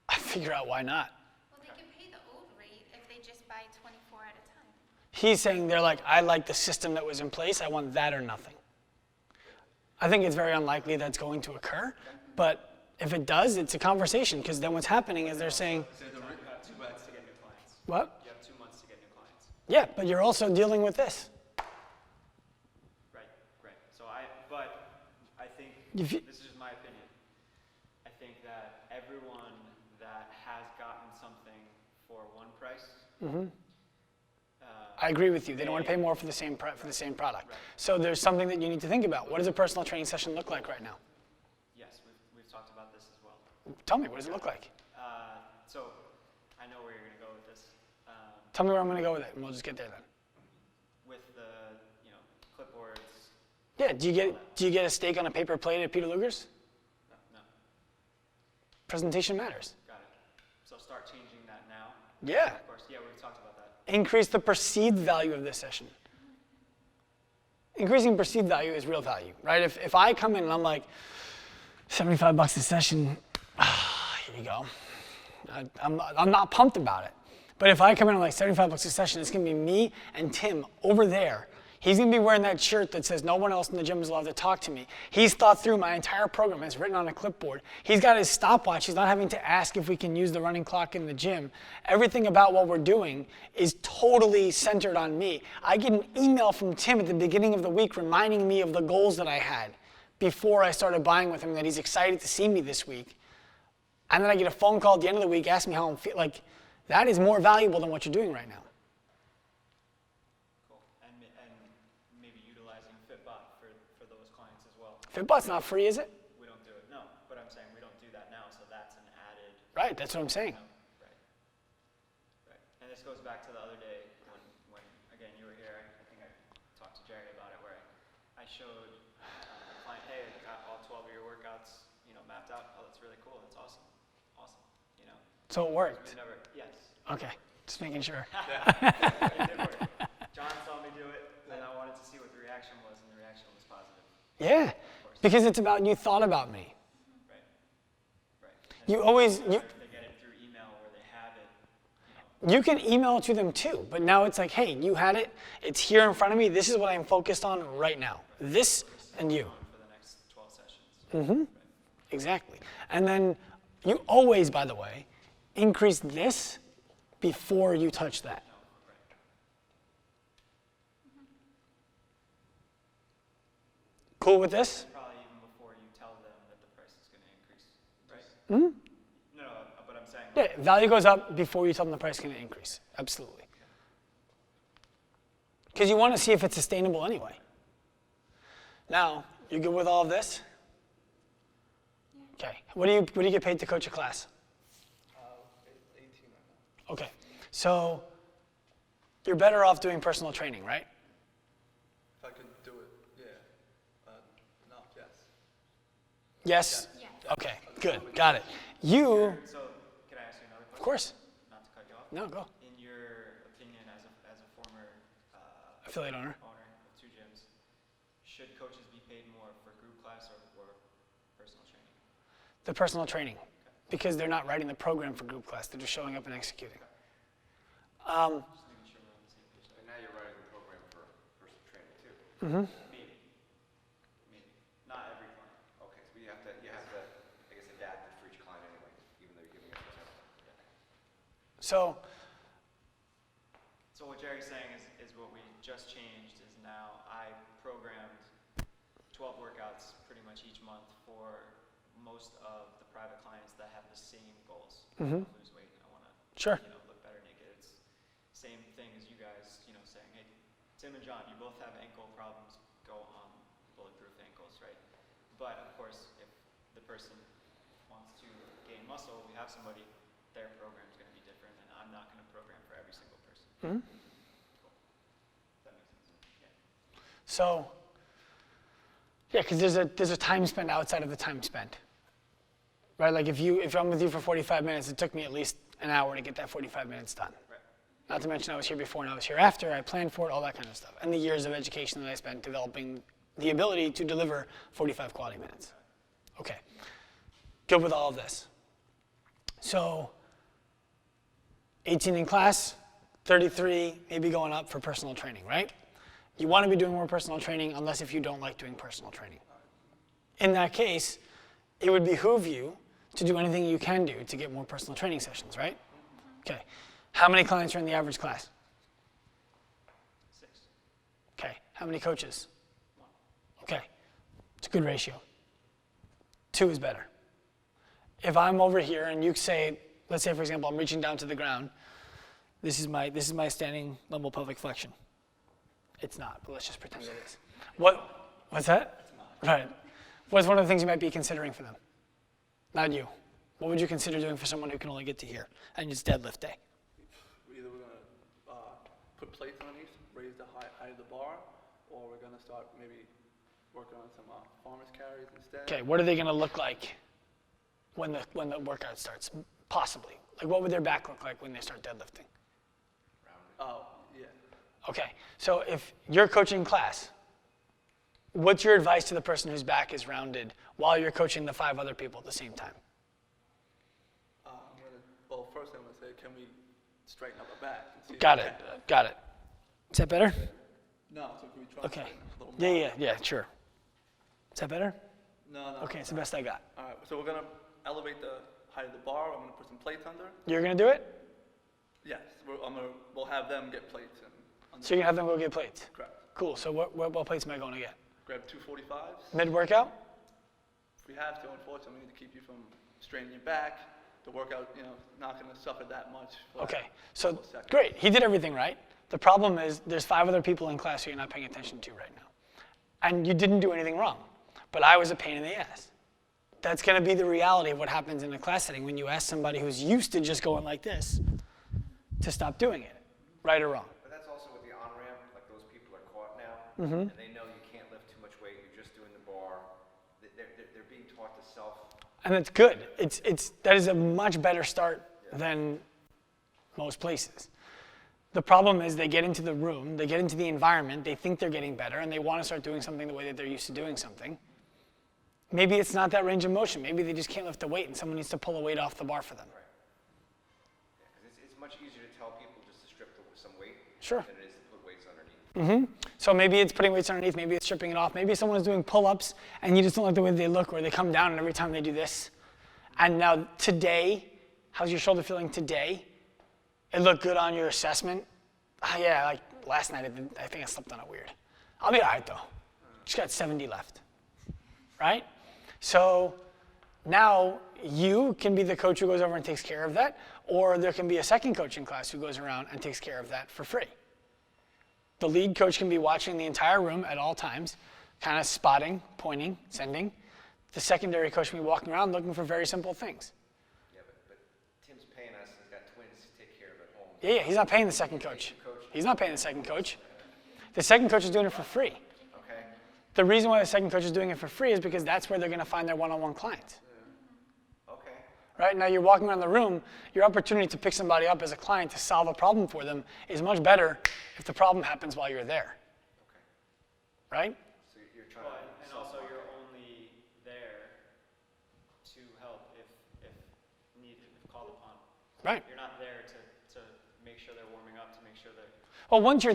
I figure out why not. Well, they can pay the old rate if they just buy 24 at a time. He's saying they're like, I like the system that was in place. I want that or nothing. I think it's very unlikely that's going to occur, but if it does, it's a conversation, because then what's happening is they're saying, You have 2 months to get new clients. what? You have 2 months to get new clients. Yeah, but you're also dealing with this. Right. So but I think, If you- this is just my opinion. I think that everyone that has gotten something for one price, I agree with you. They don't want to pay more for the same for the same product. So there's something that you need to think about. What does a personal training session look like right now? yes, we've talked about this as well. Tell me, what does it look like? So I know where you're going to go with this. Tell me where I'm going to go with it, and we'll just get there then. With the, clipboards, Yeah, do you get a steak on a paper plate at Peter Luger's? no, Presentation matters. got it. So start changing that now. Yeah. Of course, yeah, we've talked about that. Increase the perceived value of this session. Increasing perceived value is real value, right? If I come in and I'm like, $75 a session, here you go. I'm not pumped about it. But if I come in and I'm like, $75 a session, it's gonna be me and Tim over there. He's gonna be wearing that shirt that says no one else in the gym is allowed to talk to me. He's thought through my entire program. It's written on a clipboard. He's got his stopwatch. He's not having to ask if we can use the running clock in the gym. Everything about what we're doing is totally centered on me. I get an email from Tim at the beginning of the week reminding me of the goals that I had before I started buying with him, that he's excited to see me this week. And then I get a phone call at the end of the week asking me how I'm feeling. Like, that is more valuable than what you're doing right now. Cool. And maybe utilizing Fitbot for those clients as well. Fitbot's not free, is it? We don't do it, no, but I'm saying we don't do that now, so that's an added, Right, that's what I'm saying. right. And this goes back to the other day when again, you were here, I think I talked to Jerry about it, where I showed the client, hey, I got all 12 of your workouts, mapped out. Oh, that's really cool, that's awesome, So it worked. We never, yes. Okay, just making sure. It did work. John saw me do it, and I wanted to see what the reaction was, and the reaction was positive. Yeah, because it's about you thought about me. Right. You always, If they get it through email where they have it, you can email it to them too, but now it's like, hey, you had it, it's here in front of me, this is what I'm focused on right now. This and you. for the next 12 sessions. Exactly. And then you always, by the way, increase this before you touch that. Cool with this? Probably even before you tell them that the price is going to increase, right? No, but I'm saying, Yeah, value goes up before you tell them the price is going to increase. Absolutely. Because you want to see if it's sustainable anyway. Now, you good with all of this? Okay. What do you get paid to coach a class? 18 right now. Okay. So you're better off doing personal training, right? If I could do it, yeah. No, yes. Yes? Yes. Okay, good. Got it. You, so can I ask you another question? of course. Not to cut you off. No, go. In your opinion, as a former Affiliate owner. owner of 2 gyms, should coaches be paid more for group class or personal training? The personal training. Because they're not writing the program for group class. They're just showing up and executing. Just making sure we're on the same page there. And now you're writing the program for personal training too. Maybe. Not every client. Okay, so you have to, I guess, adapt it for each client anyway, even though you're giving it to them. So, So what Jerry's saying is what we just changed is now I programmed 12 workouts pretty much each month for most of the private clients that have the same goals. I wanna lose weight, I want to sure. look better naked. It's same thing as you guys, saying, hey, Tim and John, you both have ankle problems, go on bulletproof ankles, right? But of course, if the person wants to gain muscle, we have somebody, their program is going to be different, and I'm not going to program for every single person. Cool. That makes sense. Yeah. So, yeah, because there's a time spent outside of the time spent. Right? Like if I'm with you for 45 minutes, it took me at least an hour to get that 45 minutes done. Right. Not to mention I was here before and I was here after, I planned for it, all that kind of stuff. And the years of education that I spent developing the ability to deliver 45 quality minutes. Okay, good with all of this. So 18 in class, 33 maybe going up for personal training, right? You want to be doing more personal training unless if you don't like doing personal training. In that case, it would behoove you to do anything you can do to get more personal training sessions, right? Okay. How many clients are in the average class? 6. Okay. How many coaches? Okay. It's a good ratio. 2 is better. If I'm over here and you say, let's say for example, I'm reaching down to the ground, this is my standing level pelvic flexion. It's not, but let's just pretend it is. What's that? It's not. Right. What's one of the things you might be considering for them? Not you. What would you consider doing for someone who can only get to here and it's deadlift day? Either we're gonna put plates underneath, raise the height of the bar, or we're gonna start maybe working on some farmer's carries instead. Okay, what are they going to look like when the workout starts? Possibly. Like what would their back look like when they start deadlifting? Oh, yeah. Okay, so if you're coaching class, what's your advice to the person whose back is rounded while you're coaching the 5 other people at the same time? First I'm gonna say, can we straighten up our back? And see if Got we it, can? got it. Is that better? No, so can we try Okay. a little more? Yeah, sure. Is that better? No. Okay, it's the best I got. All right, so we're gonna elevate the height of the bar. I'm gonna put some plates under. You're going to do it? Yes, we'll have them get plates and under. So you're going to have them go get plates? Correct. Cool, so what plates am I going to get? Grab 245s. Mid-workout? If we have to, unfortunately, we need to keep you from straining your back. The workout, not gonna suffer that much. For Okay, that so couple seconds. great, he did everything right. The problem is there's 5 other people in class who you're not paying attention to right now. And you didn't do anything wrong, but I was a pain in the ass. That's gonna be the reality of what happens in a class setting when you ask somebody who's used to just going like this to stop doing it, right or wrong. But that's also with the on-ramp, like those people are caught now, and they know you can't lift too much weight, you're just doing the bar. They're being taught to self. And that's good. That is a much better start than most places. The problem is they get into the room, they get into the environment, they think they're getting better, and they want to start doing something the way that they're used to doing something. Maybe it's not that range of motion. Maybe they just can't lift the weight and someone needs to pull a weight off the bar for them. Yeah, because it's much easier to tell people just to strip some weight Sure. than it is to put weights underneath. So maybe it's putting weights underneath, maybe it's stripping it off, maybe someone's doing pull-ups and you just don't like the way they look, or they come down and every time they do this. And now today, how's your shoulder feeling today? It looked good on your assessment? Yeah, like last night I think I slept on it weird. I'll be all right though. Just got 70 left, right? So now you can be the coach who goes over and takes care of that, or there can be a second coach in class who goes around and takes care of that for free. The lead coach can be watching the entire room at all times, kind of spotting, pointing, sending. The secondary coach can be walking around looking for very simple things. Yeah, but Tim's paying us, he's got twins to take care of at home. Yeah, he's not paying the second coach. He's not paying the second coach. The second coach is doing it for free. Okay? The reason why the second coach is doing it for free is because that's where they're going to find their one-on-one clients. Okay. Right? Now you're walking around the room, your opportunity to pick somebody up as a client to solve a problem for them is much better if the problem happens while you're there. Right? So you're trying Well, to and also you're only there to help if needed, if called upon. Right. You're not there to make sure they're warming up, to make sure they're. Well, once you're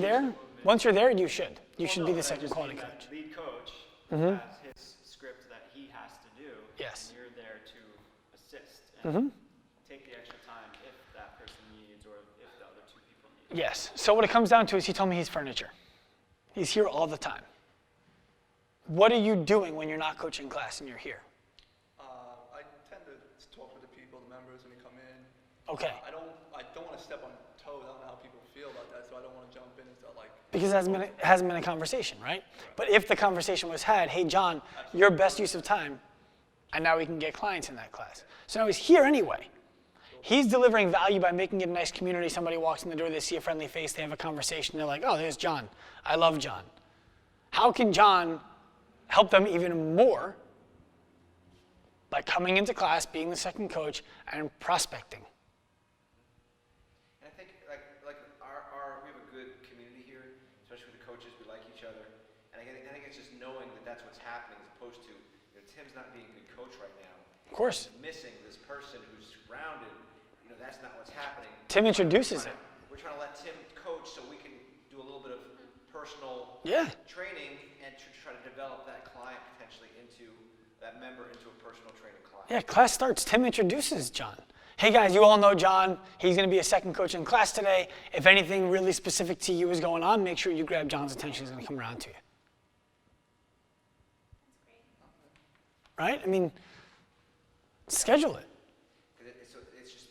there, you should. You should be the second quality coach. Lead coach has his script that he has to do. Yes. And you're there to assist and take the extra time if that person needs or if the other 2 people need. Yes. So what it comes down to is he told me he's furniture. He's here all the time. What are you doing when you're not coaching class and you're here? I tend to talk with the people, the members, when they come in. Okay. I don't want to step on toes. I don't know how people feel about that, so I don't want to jump in and start like. Because it hasn't been a conversation, right? But if the conversation was had, hey, John, your best use of time, and now we can get clients in that class. So now he's here anyway. He's delivering value by making it a nice community. Somebody walks in the door, they see a friendly face, they have a conversation, they're like, oh, there's John. I love John. How can John help them even more by coming into class, being the second coach, and prospecting? coaches, we like each other. And I think it's just knowing that that's what's happening as opposed to, Tim's not being a good coach right now. Of course. He's missing this person who's surrounded. That's not what's happening. Tim introduces it. We're trying to let Tim coach so we can do a little bit of personal training and to try to develop that client potentially into, that member into a personal training client. Yeah, class starts. Tim introduces John. Hey guys, you all know John. He's going to be a second coach in class today. If anything really specific to you is going on, make sure you grab John's attention. He's going to come around to you. Right? I mean, schedule it.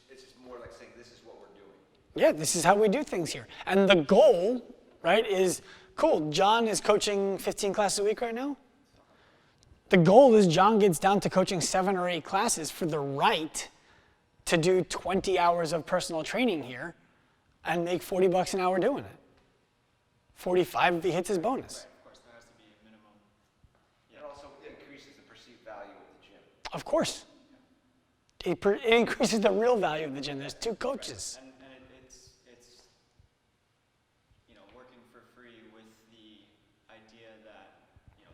It's just more like saying this is what we're doing. Yeah, this is how we do things here. And the goal, right, is cool. John is coaching 15 classes a week right now. The goal is John gets down to coaching 7 or 8 classes for the right to do 20 hours of personal training here and make $40 an hour doing it. 45 if he hits his bonus. Of course, there has to be a minimum. It also increases the perceived value of the gym. Of course. It increases the real value of the gym. There's 2 coaches. And it's working for free with the idea that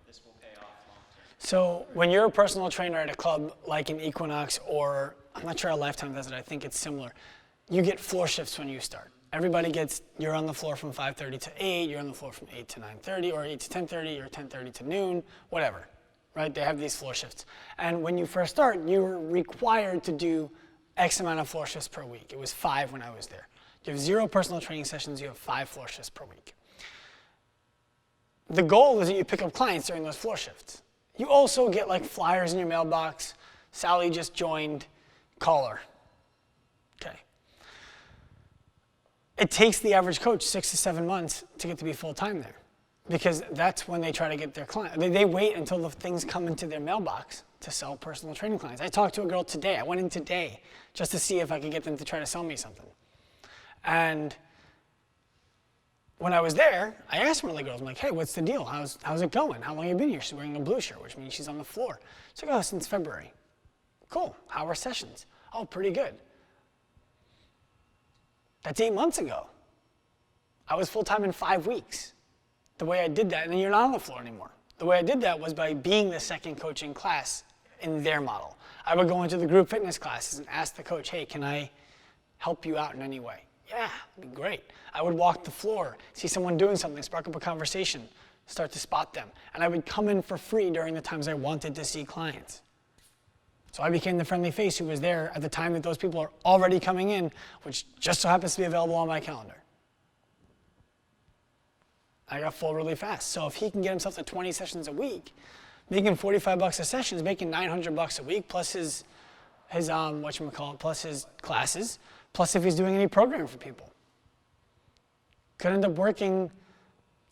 this will pay off long term. So when you're a personal trainer at a club like an Equinox, or I'm not sure how Lifetime does it, I think it's similar, you get floor shifts when you start. Everybody you're on the floor from 5:30 to 8, you're on the floor from 8 to 9:30, or 8 to 10:30, or 10:30 to noon, whatever, right? They have these floor shifts. And when you first start, you're required to do X amount of floor shifts per week. It was 5 when I was there. You have 0 personal training sessions, you have 5 floor shifts per week. The goal is that you pick up clients during those floor shifts. You also get like flyers in your mailbox. Sally just joined, call her. Okay. It takes the average coach 6 to 7 months to get to be full-time there, because that's when they try to get their client. They wait until the things come into their mailbox to sell personal training clients. I talked to a girl today. I went in today just to see if I could get them to try to sell me something. And when I was there, I asked one of the girls, I'm like, hey, what's the deal? How's it going? How long have you been here? She's wearing a blue shirt, which means she's on the floor. She's like, oh, since February. Cool. How are sessions? Oh, pretty good. That's 8 months ago. I was full-time in 5 weeks. The way I did that, and then you're not on the floor anymore. The way I did that was by being the second coach in class in their model. I would go into the group fitness classes and ask the coach, hey, can I help you out in any way? Yeah, it'd be great. I would walk the floor, see someone doing something, spark up a conversation, start to spot them. And I would come in for free during the times I wanted to see clients. So I became the friendly face who was there at the time that those people are already coming in, which just so happens to be available on my calendar. I got full really fast. So if he can get himself to 20 sessions a week, making $45 a session is making $900 a week, plus his plus his classes, plus if he's doing any programming for people. Could end up working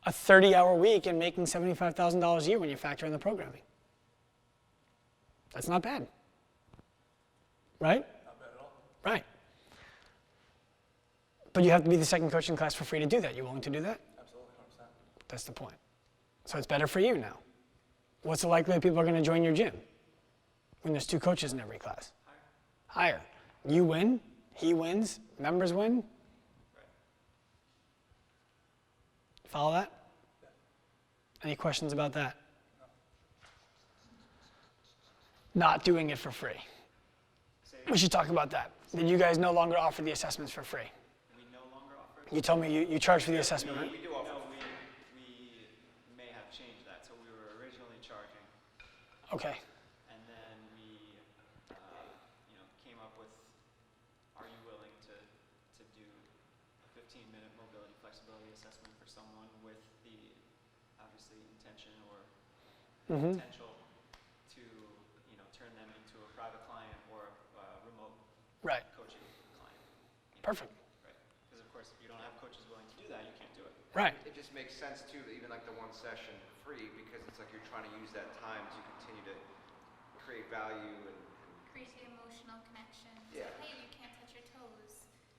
a 30-hour week and making $75,000 a year when you factor in the programming. That's not bad. Right? Not bad at all. Right. But you have to be the second coach in class for free to do that. You willing to do that? Absolutely, 100%. That's the point. So it's better for you now. What's the likelihood people are going to join your gym when there's 2 coaches in every class? Higher. You win, he wins, members win. Follow that? Any questions about that? Not doing it for free. We should talk about that. That you guys no longer offer the assessments for free. We no longer offer. You told me you charge for the assessment, right? We do offer. No, we may have changed that. So we were originally charging, Okay. and then we, came up with, are you willing to do a 15-minute mobility flexibility assessment for someone with the, obviously, intention or potential to, turn them into a private client or a remote Right. coaching client. Perfect. Right. Because of course, if you don't have coaches willing to do that, you can't do it. Right. It just makes sense too, that even like the one session free, because it's like you're trying to use that time to continue to create value and Create the emotional connection. Yeah. So, hey, you can't touch your toes.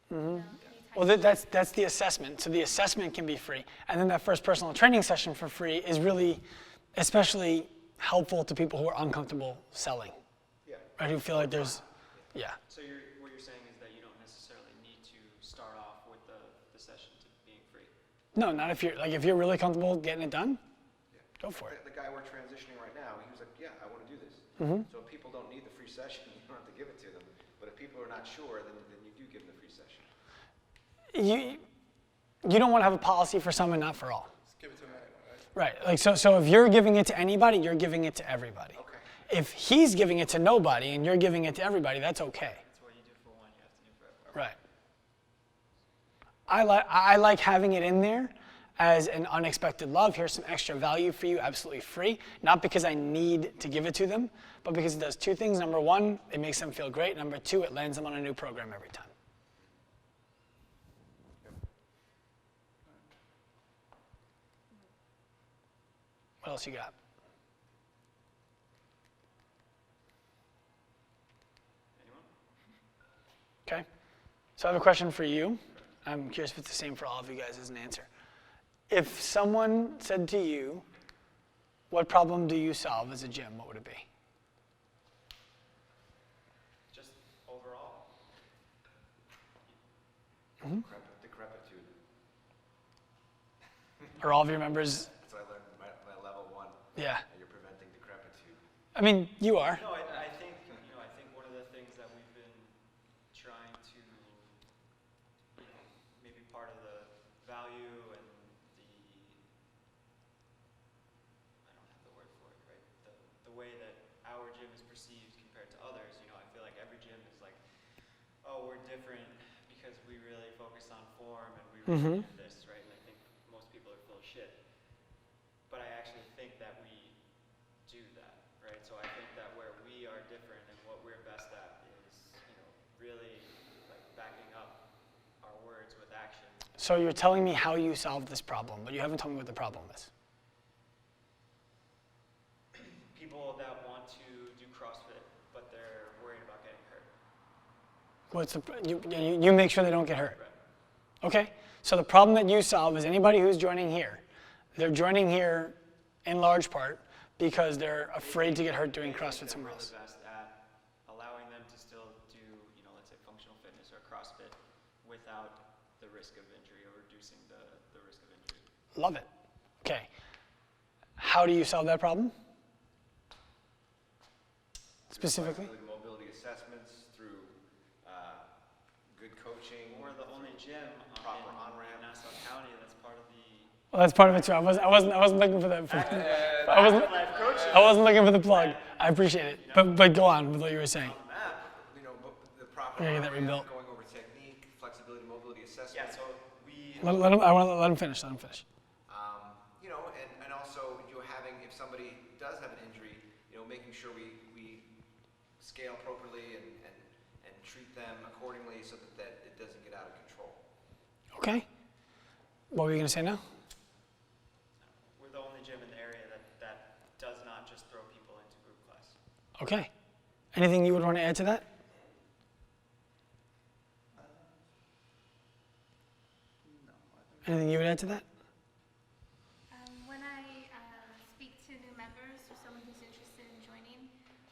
Can you touch Well, that's the assessment. So the assessment can be free. And then that first personal training session for free is really especially helpful to people who are uncomfortable selling. yeah. Right? Who feel like there's, yeah. So what you're saying is that you don't necessarily need to start off with the session to being free. No, not if you're really comfortable getting it done, go for it. The guy we're transitioning right now, he was like, yeah, I want to do this. So if people don't need the free session, you don't have to give it to them. But if people are not sure, then you do give them the free session. You don't want to have a policy for some and not for all. Just give it to him anyway, right? Right. Like so if you're giving it to anybody, you're giving it to everybody. Okay. If he's giving it to nobody and you're giving it to everybody, that's okay. That's what you do for one, you have to do for everyone. Right. I like having it in there as an unexpected love. Here's some extra value for you, absolutely free. Not because I need to give it to them, but because it does two things. Number one, it makes them feel great. Number two, it lands them on a new program every time. What else you got? Anyone? Okay. So I have a question for you. I'm curious if it's the same for all of you guys as an answer. If someone said to you, what problem do you solve as a gym, what would it be? Just overall, Decrepitude. Are all of your members, That's what I learned in my level 1. yeah. That you're preventing decrepitude. I mean, you are. no, I think, I think one of the things that we've been trying to, maybe part of the value and I don't have the word for it, right? The way that our gym is perceived compared to others, I feel like every gym is like, oh, we're different because we really focus on form and we really do this, right? And I think most people are full of shit. But I actually think that we do that, right? So I think that where we are different and what we're best at is, really like backing up our words with actions. So you're telling me how you solved this problem, but you haven't told me what the problem is. People that want to do CrossFit, but they're worried about getting hurt. What's you make sure they don't get hurt. Okay? So the problem that you solve is anybody who's joining here, they're joining here in large part because they're afraid to get hurt doing CrossFit somewhere else. They're really best at allowing them to still do, let's say functional fitness or CrossFit without the risk of injury or reducing the risk of injury. Love it. Okay. How do you solve that problem? Specifically? Through mobility assessments, through good coaching. We're the only gym Proper in on-ramp. Nassau County that's part of the Well, that's part of it too. I wasn't looking for the. I wasn't looking for the plug. I appreciate it. But go on with what you were saying. Map, the proper Yeah, get that on-ramp, rebuilt. going over technique, flexibility, mobility assessment. Yeah, so we I want to let him finish. Let him finish. And also having, if somebody does have an injury, making sure we scale appropriately and treat them accordingly so that it doesn't get out of control. Okay. What were you gonna say now? we're the only gym in the area that does not just throw people into group class. Okay. Anything you would want to add to that? Anything you would add to that? When I speak to new members or someone who's interested in joining,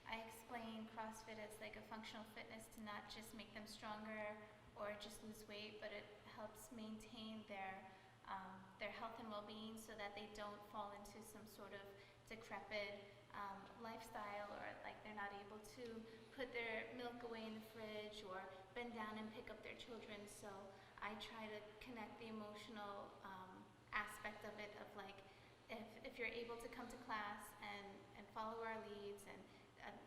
I explain CrossFit as like a functional fitness to not just make them stronger or just lose weight, but it helps maintain their health and well-being so that they don't fall into some sort of decrepit lifestyle, or like they're not able to put their milk away in the fridge or bend down and pick up their children. So I try to connect the emotional aspect of it, of like, if you're able to come to class and follow our leads and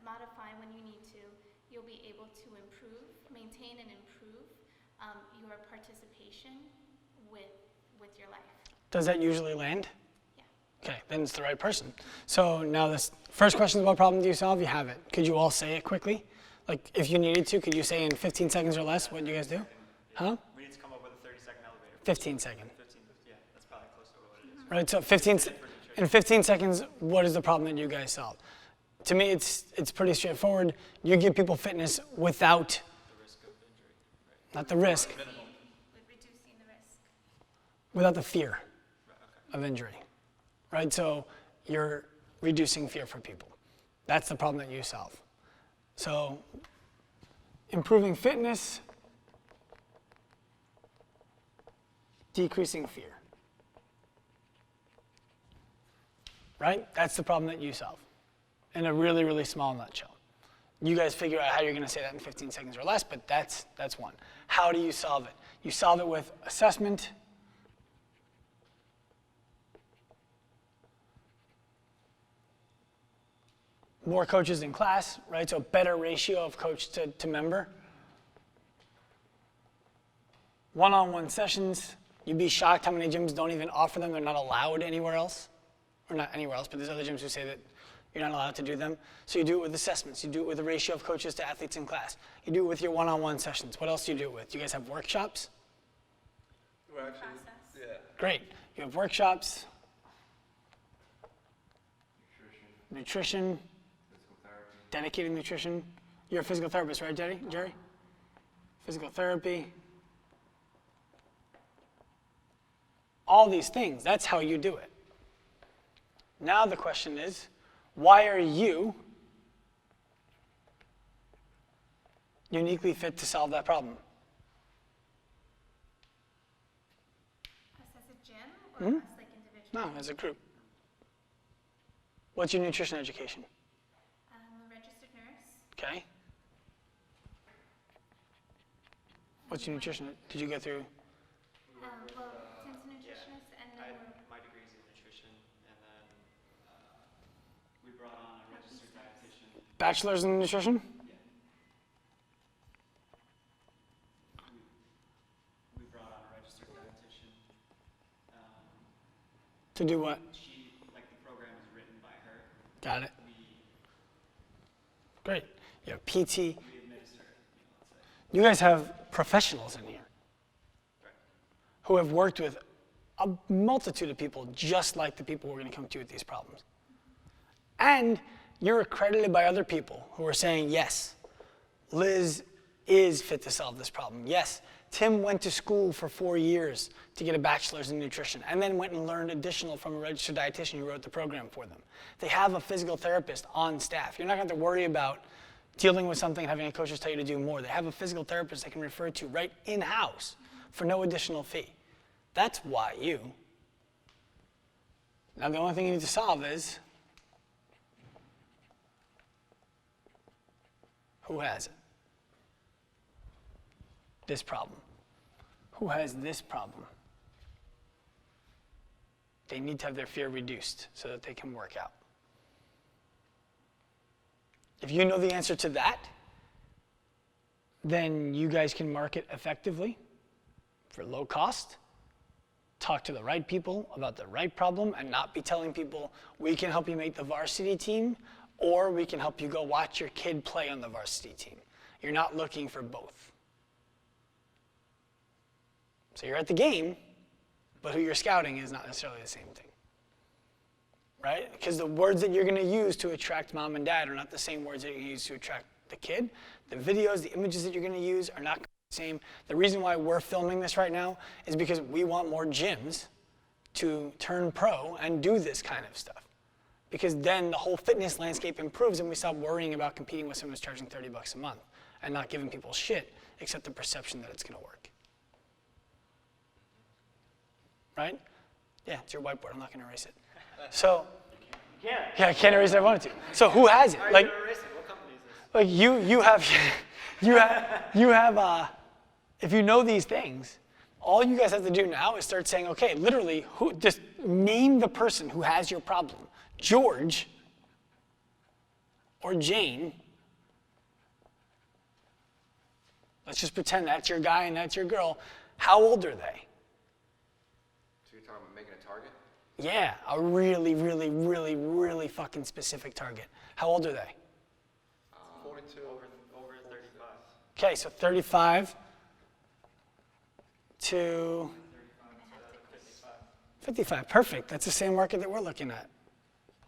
modify when you need to, you'll be able to maintain and improve your participation with your life. Does that usually land? Yeah. Okay, then it's the right person. So now this first question is what problem do you solve? You have it. Could you all say it quickly? Like if you needed to, could you say in 15 seconds or less what you guys do? Huh? We need to come up with a 30-second elevator. 15 seconds. 15, yeah, that's probably close to what it is. Right, so in 15 seconds, what is the problem that you guys solve? To me, it's pretty straightforward. You give people fitness without, The risk of injury, right? not the risk, With reducing the risk. without the fear of injury, right? So you're reducing fear for people. That's the problem that you solve. So improving fitness, decreasing fear. right? That's the problem that you solve in a really, really small nutshell. You guys figure out how you're going to say that in 15 seconds or less, but that's one. How do you solve it? You solve it with assessment, more coaches in class, right? So a better ratio of coach to member. One-on-one sessions. You'd be shocked how many gyms don't even offer them. They're not allowed anywhere else. Or not anywhere else, but there's other gyms who say that you're not allowed to do them. So you do it with assessments. You do it with a ratio of coaches to athletes in class. You do it with your one-on-one sessions. What else do you do it with? Do you guys have workshops? We're actually, Process. yeah. Great. You have workshops. Nutrition. Dedicated nutrition. You're a physical therapist, right, Jerry? Physical therapy. All these things, that's how you do it. Now the question is, why are you uniquely fit to solve that problem? Us as a gym or us like individually? No, as a group. What's your nutrition education? I'm a registered nurse. Okay. What's your nutrition? Did you go through? Well, Tim's a nutritionist, and then My degree's in nutrition, and then we brought on a registered dietitian. Bachelor's in nutrition? We brought on a registered dietitian. To do what? She, like, the program is written by her. Got it. We Great. You have PT. administer it, let's say. You guys have professionals in here Right. who have worked with a multitude of people just like the people we're going to come to with these problems. And you're accredited by other people who are saying, yes, Liz is fit to solve this problem. Yes, Tim went to school for 4 years to get a bachelor's in nutrition and then went and learned additional from a registered dietitian who wrote the program for them. They have a physical therapist on staff. You're not going to have to worry about dealing with something and having a coaches tell you to do more. They have a physical therapist they can refer to right in-house for no additional fee. That's why you. Now the only thing you need to solve is, who has it? This problem. Who has this problem? They need to have their fear reduced so that they can work out. If you know the answer to that, then you guys can market effectively for low cost, talk to the right people about the right problem, and not be telling people, we can help you make the varsity team, or we can help you go watch your kid play on the varsity team. You're not looking for both. So you're at the game, but who you're scouting is not necessarily the same thing. Right? Because the words that you're going to use to attract mom and dad are not the same words that you use to attract the kid. The videos, the images that you're going to use are not the same. The reason why we're filming this right now is because we want more gyms to turn pro and do this kind of stuff. Because then the whole fitness landscape improves and we stop worrying about competing with someone who's charging $30 a month and not giving people shit except the perception that it's going to work. Right? Yeah, it's your whiteboard. I'm not going to erase it. So, yeah, I can't erase it if I wanted to. So who has it? How are Like, you gonna erase it? What company is this? like you have, if you know these things, all you guys have to do now is start saying, okay, literally, just name the person who has your problem. George or Jane. Let's just pretend that's your guy and that's your girl. How old are they? So you're talking about making a target? Yeah, a really, really, really, really fucking specific target. How old are they? 42. Over 35. Okay, so 35 to 55. Perfect. That's the same market that we're looking at.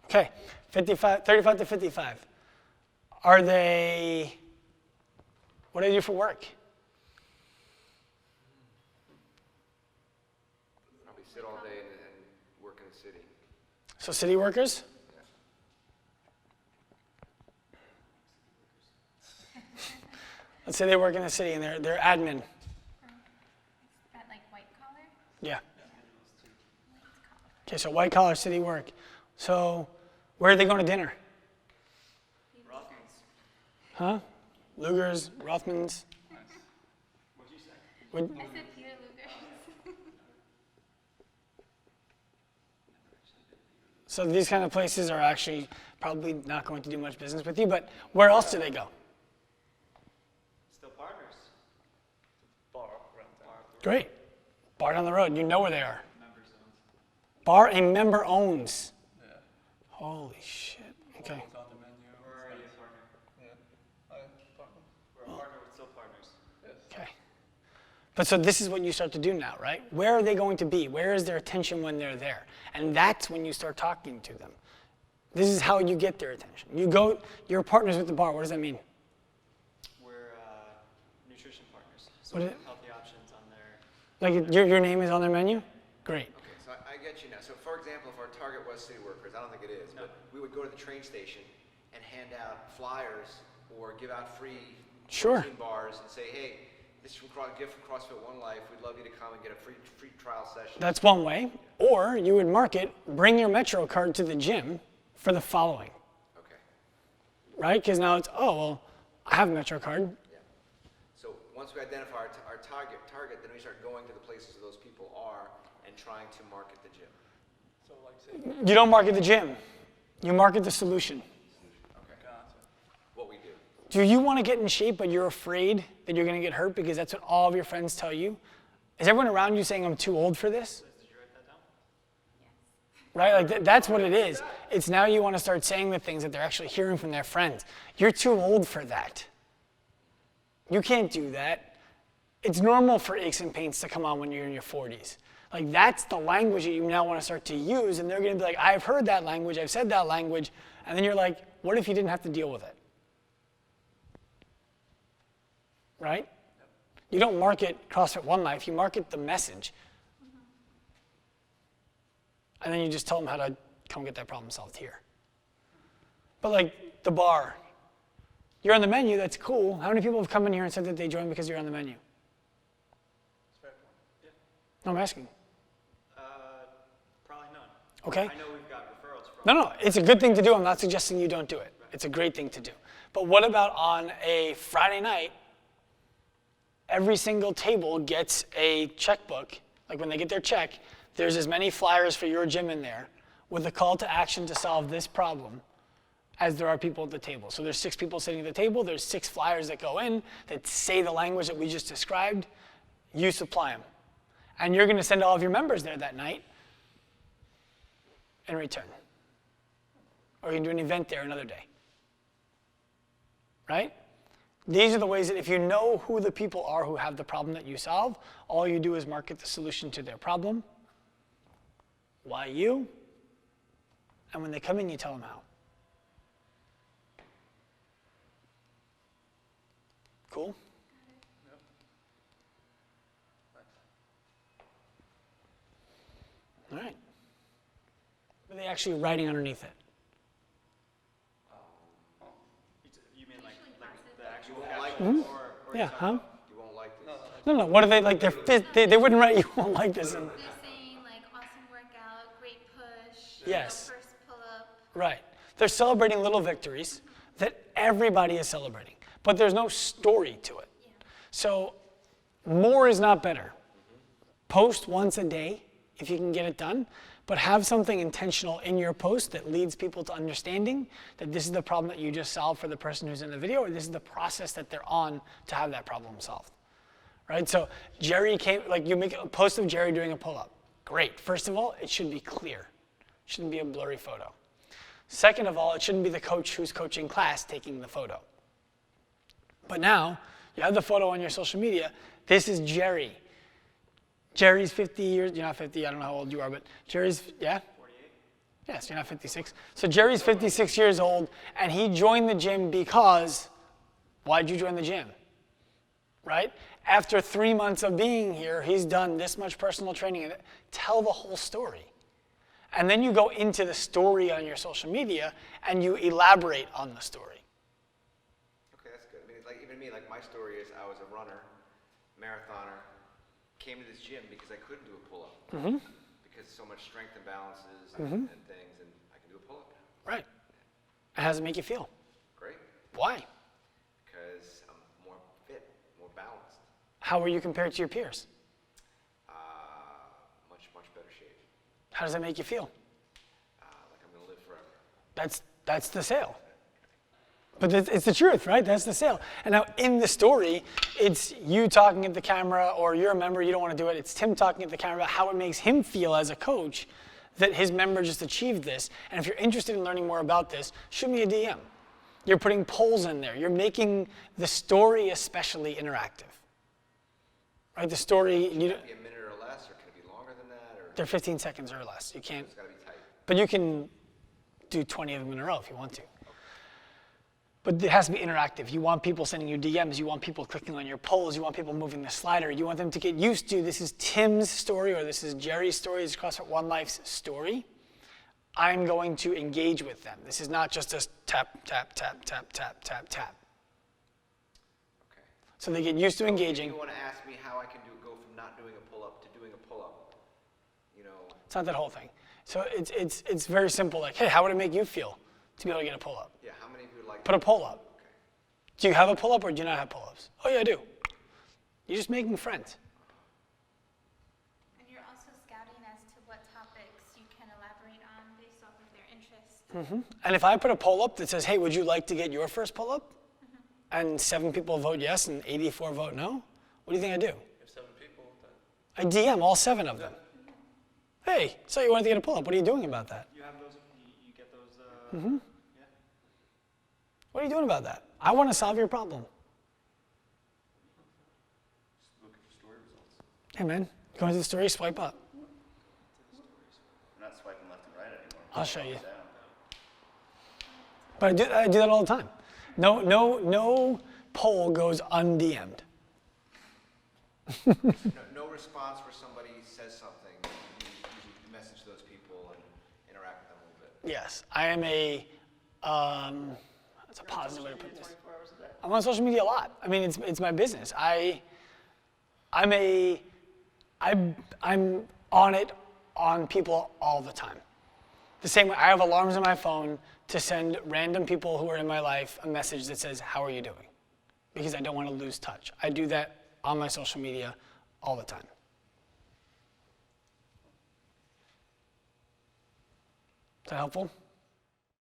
Okay, 35 to 55. Are they, what do they do for work? Probably sit all day and work in the city. So city workers? Let's say they work in the city and they're admin. That like white collar? Yeah. Okay, so white collar city work. So where are they going to dinner? Rothman's. Huh? Luger's, Rothman's. What'd you say? What- I said Peter Luger's. So these kind of places are actually probably not going to do much business with you, but where else do they go? Still partners. Bar around town. Great. Bar down the road. You know where they are. Member zones. Bar a member owns. Yeah. Holy shit. Okay. It's on the menu. We're already a partner. Yeah. Partner. We're a partner with still partners. Yes. Okay. But so this is what you start to do now, right? Where are they going to be? Where is their attention when they're there? And that's when you start talking to them. This is how you get their attention. You're partners with the bar. What does that mean? We're nutrition partners. So What we is have healthy options on there. Like your name is on their menu? Great. Okay, so I get you now. So for example, if our target was city workers, I don't think it is, but we would go to the train station and hand out flyers or give out free Sure. protein bars and say, hey, this is from gift from CrossFit One Life. We'd love you to come and get a free trial session. That's one way. Or you would market, bring your Metro card to the gym for the following, Okay. right? Because now it's, oh, well, I have a Metro card. Yeah. So once we identify our target, then we start going to the places where those people are and trying to market the gym. So like say, You don't market the gym. You market the solution. Okay. gotcha. What we do. Do you want to get in shape, but you're afraid that you're going to get hurt because that's what all of your friends tell you? Is everyone around you saying, I'm too old for this? Did you write that down? Right? Like that's what it is. It's now you want to start saying the things that they're actually hearing from their friends. You're too old for that. You can't do that. It's normal for aches and pains to come on when you're in your 40s. Like that's the language that you now want to start to use, and they're going to be like, I've heard that language, I've said that language, and then you're like, what if you didn't have to deal with it? Right? You don't market CrossFit One Life, you market the message. And then you just tell them how to come get that problem solved here. But like the bar, you're on the menu, that's cool. How many people have come in here and said that they joined because you're on the menu? Fair point. No, I'm asking. Probably none. Okay? I know we've got referrals from. No, it's a good thing to do. I'm not suggesting you don't do it. It's a great thing to do. But what about on a Friday night, every single table gets a checkbook. Like when they get their check, there's as many flyers for your gym in there with a call to action to solve this problem as there are people at the table. So there's 6 people sitting at the table. There's 6 flyers that go in that say the language that we just described. You supply them. And you're going to send all of your members there that night in return. Or you can do an event there another day. Right? These are the ways that if you know who the people are who have the problem that you solve, all you do is market the solution to their problem. Why you? And when they come in, you tell them how. Cool? All right. What are they actually writing underneath it? You mean like the actual won't like caption this. or Yeah, huh? You won't like this. No, what are they like? They wouldn't write you won't like this. They're saying like awesome workout, great push. Yes. First pull up. Right. They're celebrating little victories that everybody is celebrating, but there's no story to it. So more is not better. Post once a day if you can get it done, but have something intentional in your post that leads people to understanding that this is the problem that you just solved for the person who's in the video, or this is the process that they're on to have that problem solved. Right? So Jerry came, like you make a post of Jerry doing a pull-up. Great. First of all, it should be clear. It shouldn't be a blurry photo. Second of all, it shouldn't be the coach who's coaching class taking the photo. But now, you have the photo on your social media. This is Jerry. Jerry's 50 years, you're not 50, I don't know how old you are, but Jerry's, yeah? 48. Yes, you're not 56. So Jerry's 56 years old, and he joined the gym because, why'd you join the gym? Right? After 3 months of being here, he's done this much personal training. Tell the whole story. And then you go into the story on your social media, and you elaborate on the story. Okay, that's good. I mean, like even me, like my story is I was a runner, marathoner, came to this gym because I couldn't do a pull-up because so much strength imbalances and things, and I can do do a pull-up. Right. And how does it make you feel? Great, Why? because I'm more fit, more balanced, How are you compared to your peers? much better shape. How does that make you feel? Like I'm gonna live forever. That's the sale. But it's the truth, right? That's the sale. And now in the story, it's you talking at the camera, or you're a member, you don't want to do it. It's Tim talking at the camera about how it makes him feel as a coach that his member just achieved this. And if you're interested in learning more about this, shoot me a DM. You're putting polls in there. You're making the story especially interactive. Right? The story, Can it be a minute or less, or can it be longer than that, or they're 15 seconds or less. You can't, it's gotta be tight? but you can do 20 of them in a row if you want to. But it has to be interactive. You want people sending you DMs. You want people clicking on your polls. You want people moving the slider. You want them to get used to this is Tim's story, or this is Jerry's story, this is CrossFit One Life's story. I'm going to engage with them. This is not just a tap, tap, tap, tap, tap, tap, tap. Okay. So they get used to If engaging. you wanna ask me how I can go from not doing a pull-up to doing a pull-up, you know, It's not that whole thing. So it's very simple. Like, hey, how would it make you feel to be able to get a pull-up? yeah, how many of you would like? Put a poll up. Okay. Do you have a pull-up or do you not have pull-ups? Oh yeah, I do. You're just making friends. And you're also scouting as to what topics you can elaborate on based off of their interests. And if I put a poll up that says, hey, would you like to get your first pull-up? And 7 people vote yes and 84 vote no, what do you think I do? If 7 people, then I DM all 7 of them. Hey, so you wanted to get a pull-up. What are you doing about that? You have those, you get those, yeah. What are you doing about that? I want to solve your problem. Looking for story results. Hey man, go into the story, swipe up. I'm not swiping left and right anymore. I'll show you. Down. But I do that all the time. No poll goes undM'd. No response where somebody says something, you usually message those people and interact with them a little bit. Yes, I am a, that's a positive way to put this. I'm on social media a lot. I mean, it's my business. I'm on it on people all the time. The same way I have alarms on my phone to send random people who are in my life a message that says, how are you doing? Because I don't want to lose touch. I do that on my social media all the time. Is that helpful?